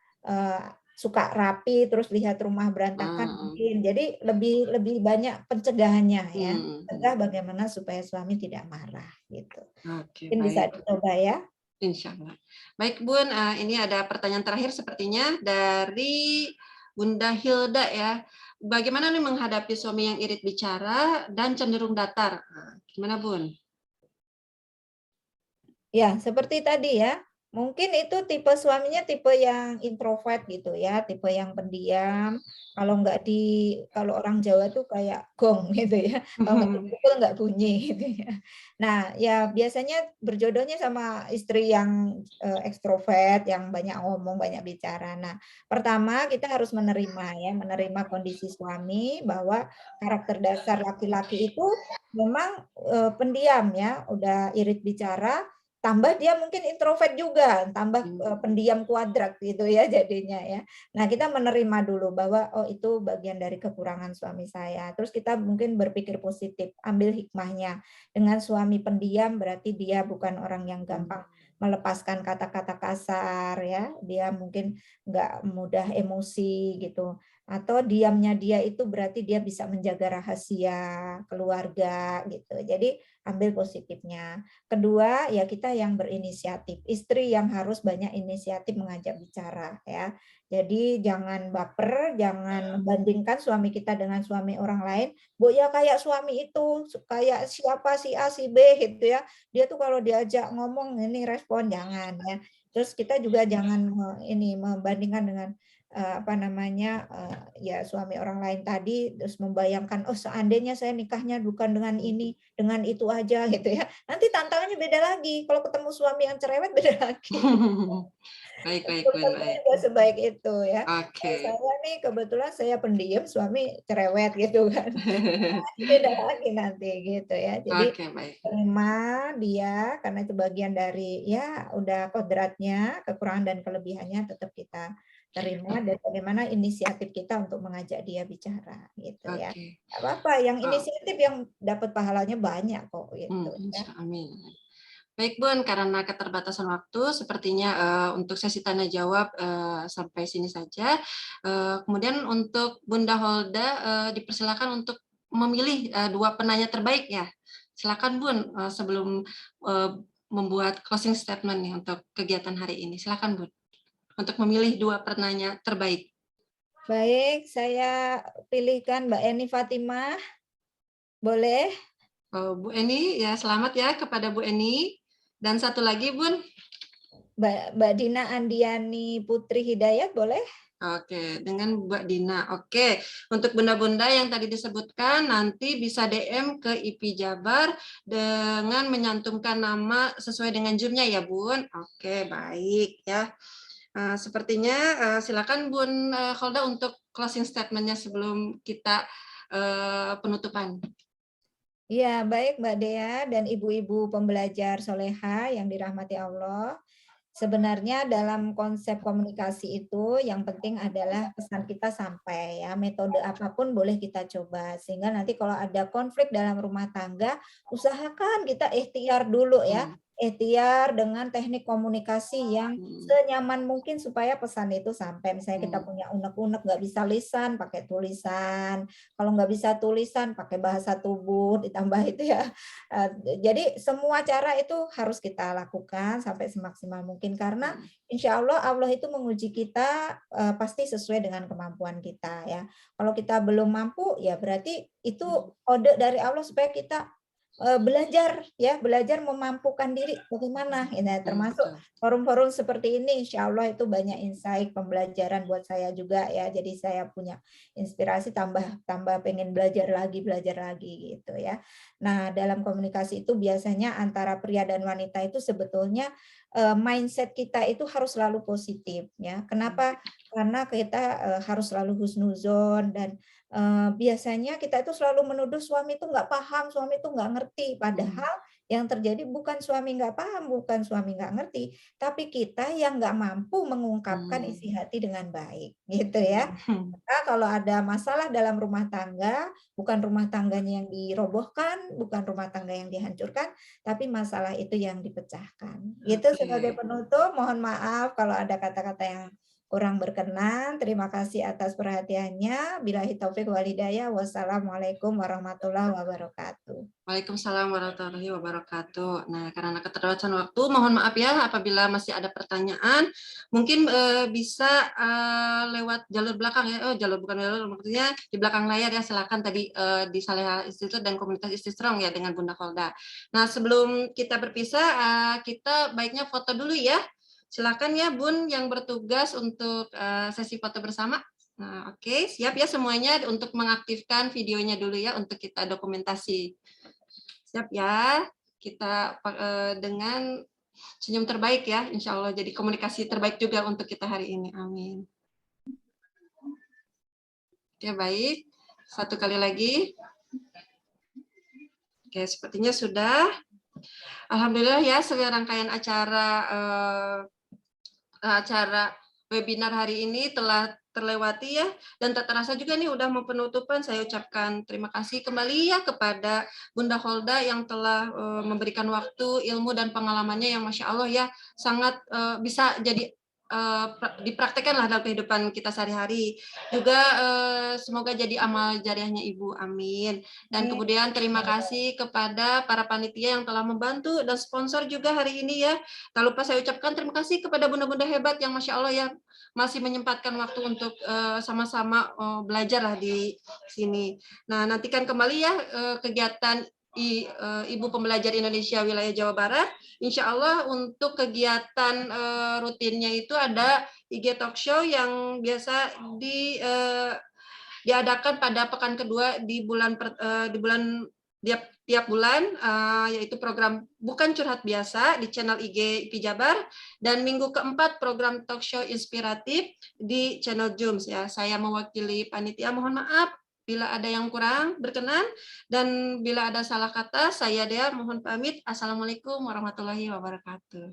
suka rapi terus lihat rumah berantakan mungkin. Jadi lebih lebih banyak pencegahannya ya, mencegah bagaimana supaya suami tidak marah gitu. Oke, Mungkin bisa baik. dicoba ya. Insya Allah. Baik, Bun. Ini ada pertanyaan terakhir sepertinya dari Bunda Hilda ya. Bagaimana nih menghadapi suami yang irit bicara dan cenderung datar? Gimana, Bun? Ya, seperti tadi ya. Mungkin itu tipe suaminya tipe yang introvert gitu ya, tipe yang pendiam. Kalau orang Jawa tuh kayak gong gitu ya. Kalau nggak dipukul nggak bunyi gitu ya. Nah, ya biasanya berjodohnya sama istri yang ekstrovert, yang banyak ngomong, banyak bicara. Nah, pertama kita harus menerima ya, menerima kondisi suami bahwa karakter dasar laki-laki itu memang pendiam ya, udah irit bicara, tambah dia mungkin introvert juga, tambah pendiam kuadrat gitu ya jadinya ya. Nah, kita menerima dulu bahwa oh itu bagian dari kekurangan suami saya. Terus kita mungkin berpikir positif, ambil hikmahnya. Dengan suami pendiam berarti dia bukan orang yang gampang melepaskan kata-kata kasar ya. Dia mungkin nggak mudah emosi gitu. atau diamnya dia itu berarti dia bisa menjaga rahasia keluarga gitu. Jadi ambil positifnya. Kedua, ya kita yang berinisiatif. Istri yang harus banyak inisiatif mengajak bicara ya. Jadi jangan baper, jangan membandingkan suami kita dengan suami orang lain. Bu ya kayak suami itu, kayak siapa si A si B gitu ya. Dia tuh kalau diajak ngomong ini respon jangan ya. Terus kita juga jangan ini membandingkan dengan apa namanya ya suami orang lain tadi, terus membayangkan oh seandainya saya nikahnya bukan dengan ini dengan itu aja gitu ya, nanti tantangannya beda lagi kalau ketemu suami yang cerewet beda lagi. Baik, baik, Belum Bun, tentu baik. juga sebaik itu ya. Oke. Saya nih kebetulan saya pendiam, suami cerewet gitu kan. Beda lagi nanti gitu ya. Jadi Oke, baik. terima dia karena itu bagian dari ya udah kodratnya, kekurangan dan kelebihannya tetap kita terima dan bagaimana inisiatif kita untuk mengajak dia bicara gitu ya. Oke. Nggak apa-apa, yang Oh, inisiatif yang dapat pahalanya banyak kok gitu ya. amin. Baik, Bun, karena keterbatasan waktu, sepertinya untuk sesi tanya jawab sampai sini saja. Kemudian untuk Bunda Holda dipersilakan untuk memilih dua penanya terbaik ya. Silakan Bun, sebelum membuat closing statement nih untuk kegiatan hari ini. Silakan Bun, untuk memilih dua penanya terbaik. Baik, saya pilihkan Mbak Eni Fatimah. Boleh? Bu Eni, ya selamat ya kepada Bu Eni. Dan satu lagi Bun. Mbak Dina Andiani Putri Hidayat, boleh? Oke, dengan Mbak Dina. Oke, untuk bunda-bunda yang tadi disebutkan, nanti bisa DM ke IP Jabar dengan menyantumkan nama sesuai dengan Zoom-nya ya, Bun. Oke, baik ya. Sepertinya silakan Bun Holda untuk closing statement-nya sebelum kita penutupan. Iya, baik Mbak Dea dan ibu-ibu pembelajar soleha yang dirahmati Allah. Sebenarnya dalam konsep komunikasi itu yang penting adalah pesan kita sampai ya. Metode apapun boleh kita coba. Sehingga nanti kalau ada konflik dalam rumah tangga, usahakan kita ikhtiar dulu ya. Ikhtiar dengan teknik komunikasi yang senyaman mungkin supaya pesan itu sampai. Misalnya kita punya unek-unek nggak bisa lisan, pakai tulisan. Kalau nggak bisa tulisan, pakai bahasa tubuh, ditambah itu ya. Jadi semua cara itu harus kita lakukan sampai semaksimal mungkin karena insya Allah Allah itu menguji kita pasti sesuai dengan kemampuan kita ya. Kalau kita belum mampu ya berarti itu kode dari Allah supaya kita belajar ya, belajar memampukan diri bagaimana ya, termasuk forum-forum seperti ini insya Allah itu banyak insight pembelajaran buat saya juga ya. Jadi saya punya inspirasi tambah pengen belajar lagi gitu ya. Nah, dalam komunikasi itu biasanya antara pria dan wanita itu sebetulnya mindset kita itu harus selalu positif ya. Kenapa? Karena kita harus selalu husnuzon dan biasanya kita itu selalu menuduh suami itu nggak paham, suami itu nggak ngerti. Padahal yang terjadi bukan suami nggak paham, bukan suami nggak ngerti, tapi kita yang nggak mampu mengungkapkan isi hati dengan baik, gitu ya. Maka kalau ada masalah dalam rumah tangga, bukan rumah tangganya yang dirobohkan, bukan rumah tangga yang dihancurkan, tapi masalah itu yang dipecahkan. Itu sebagai penutup, mohon maaf kalau ada kata-kata yang kurang berkenan. Terima kasih atas perhatiannya. Billahi taufik wal hidayah. Wassalamualaikum warahmatullahi wabarakatuh. Waalaikumsalam warahmatullahi wabarakatuh. Nah, karena keterbatasan waktu, mohon maaf ya apabila masih ada pertanyaan. Mungkin bisa lewat jalur belakang ya. Oh, bukan jalur, maksudnya di belakang layar ya. Silakan tadi di Saleha Institute dan Komunitas Istri Strong ya dengan Bunda Holda. Nah, sebelum kita berpisah, kita baiknya foto dulu ya. Silakan ya Bun yang bertugas untuk sesi foto bersama. Nah, oke, siap ya semuanya untuk mengaktifkan videonya dulu ya untuk kita dokumentasi. Siap ya, kita dengan senyum terbaik ya, insya Allah jadi komunikasi terbaik juga untuk kita hari ini. Amin. Oke, baik. Satu kali lagi. Oke, sepertinya sudah. Alhamdulillah ya, serangkaian acara webinar hari ini telah terlewati ya, dan tak terasa juga nih udah mau penutupan. Saya ucapkan terima kasih kembali ya kepada Bunda Holda yang telah memberikan waktu, ilmu dan pengalamannya yang Masya Allah ya sangat bisa jadi dipraktekkanlah dalam kehidupan kita sehari-hari. Juga semoga jadi amal jariahnya Ibu, amin. Dan kemudian terima kasih kepada para panitia yang telah membantu dan sponsor juga hari ini ya. Tak lupa saya ucapkan terima kasih kepada bunda-bunda hebat yang Masya Allah ya masih menyempatkan waktu untuk sama-sama belajar lah di sini. Nah, nantikan kembali ya kegiatan Ibu Pembelajar Indonesia Wilayah Jawa Barat. Insya Allah untuk kegiatan rutinnya itu ada IG Talk Show yang biasa diadakan pada pekan kedua di bulan tiap bulan, yaitu program Bukan Curhat Biasa di channel IG IP Jabar, dan minggu keempat program talk show inspiratif di channel Jooms ya. Saya mewakili panitia, mohon maaf bila ada yang kurang berkenan, dan bila ada salah kata, saya Dea mohon pamit. Assalamualaikum warahmatullahi wabarakatuh.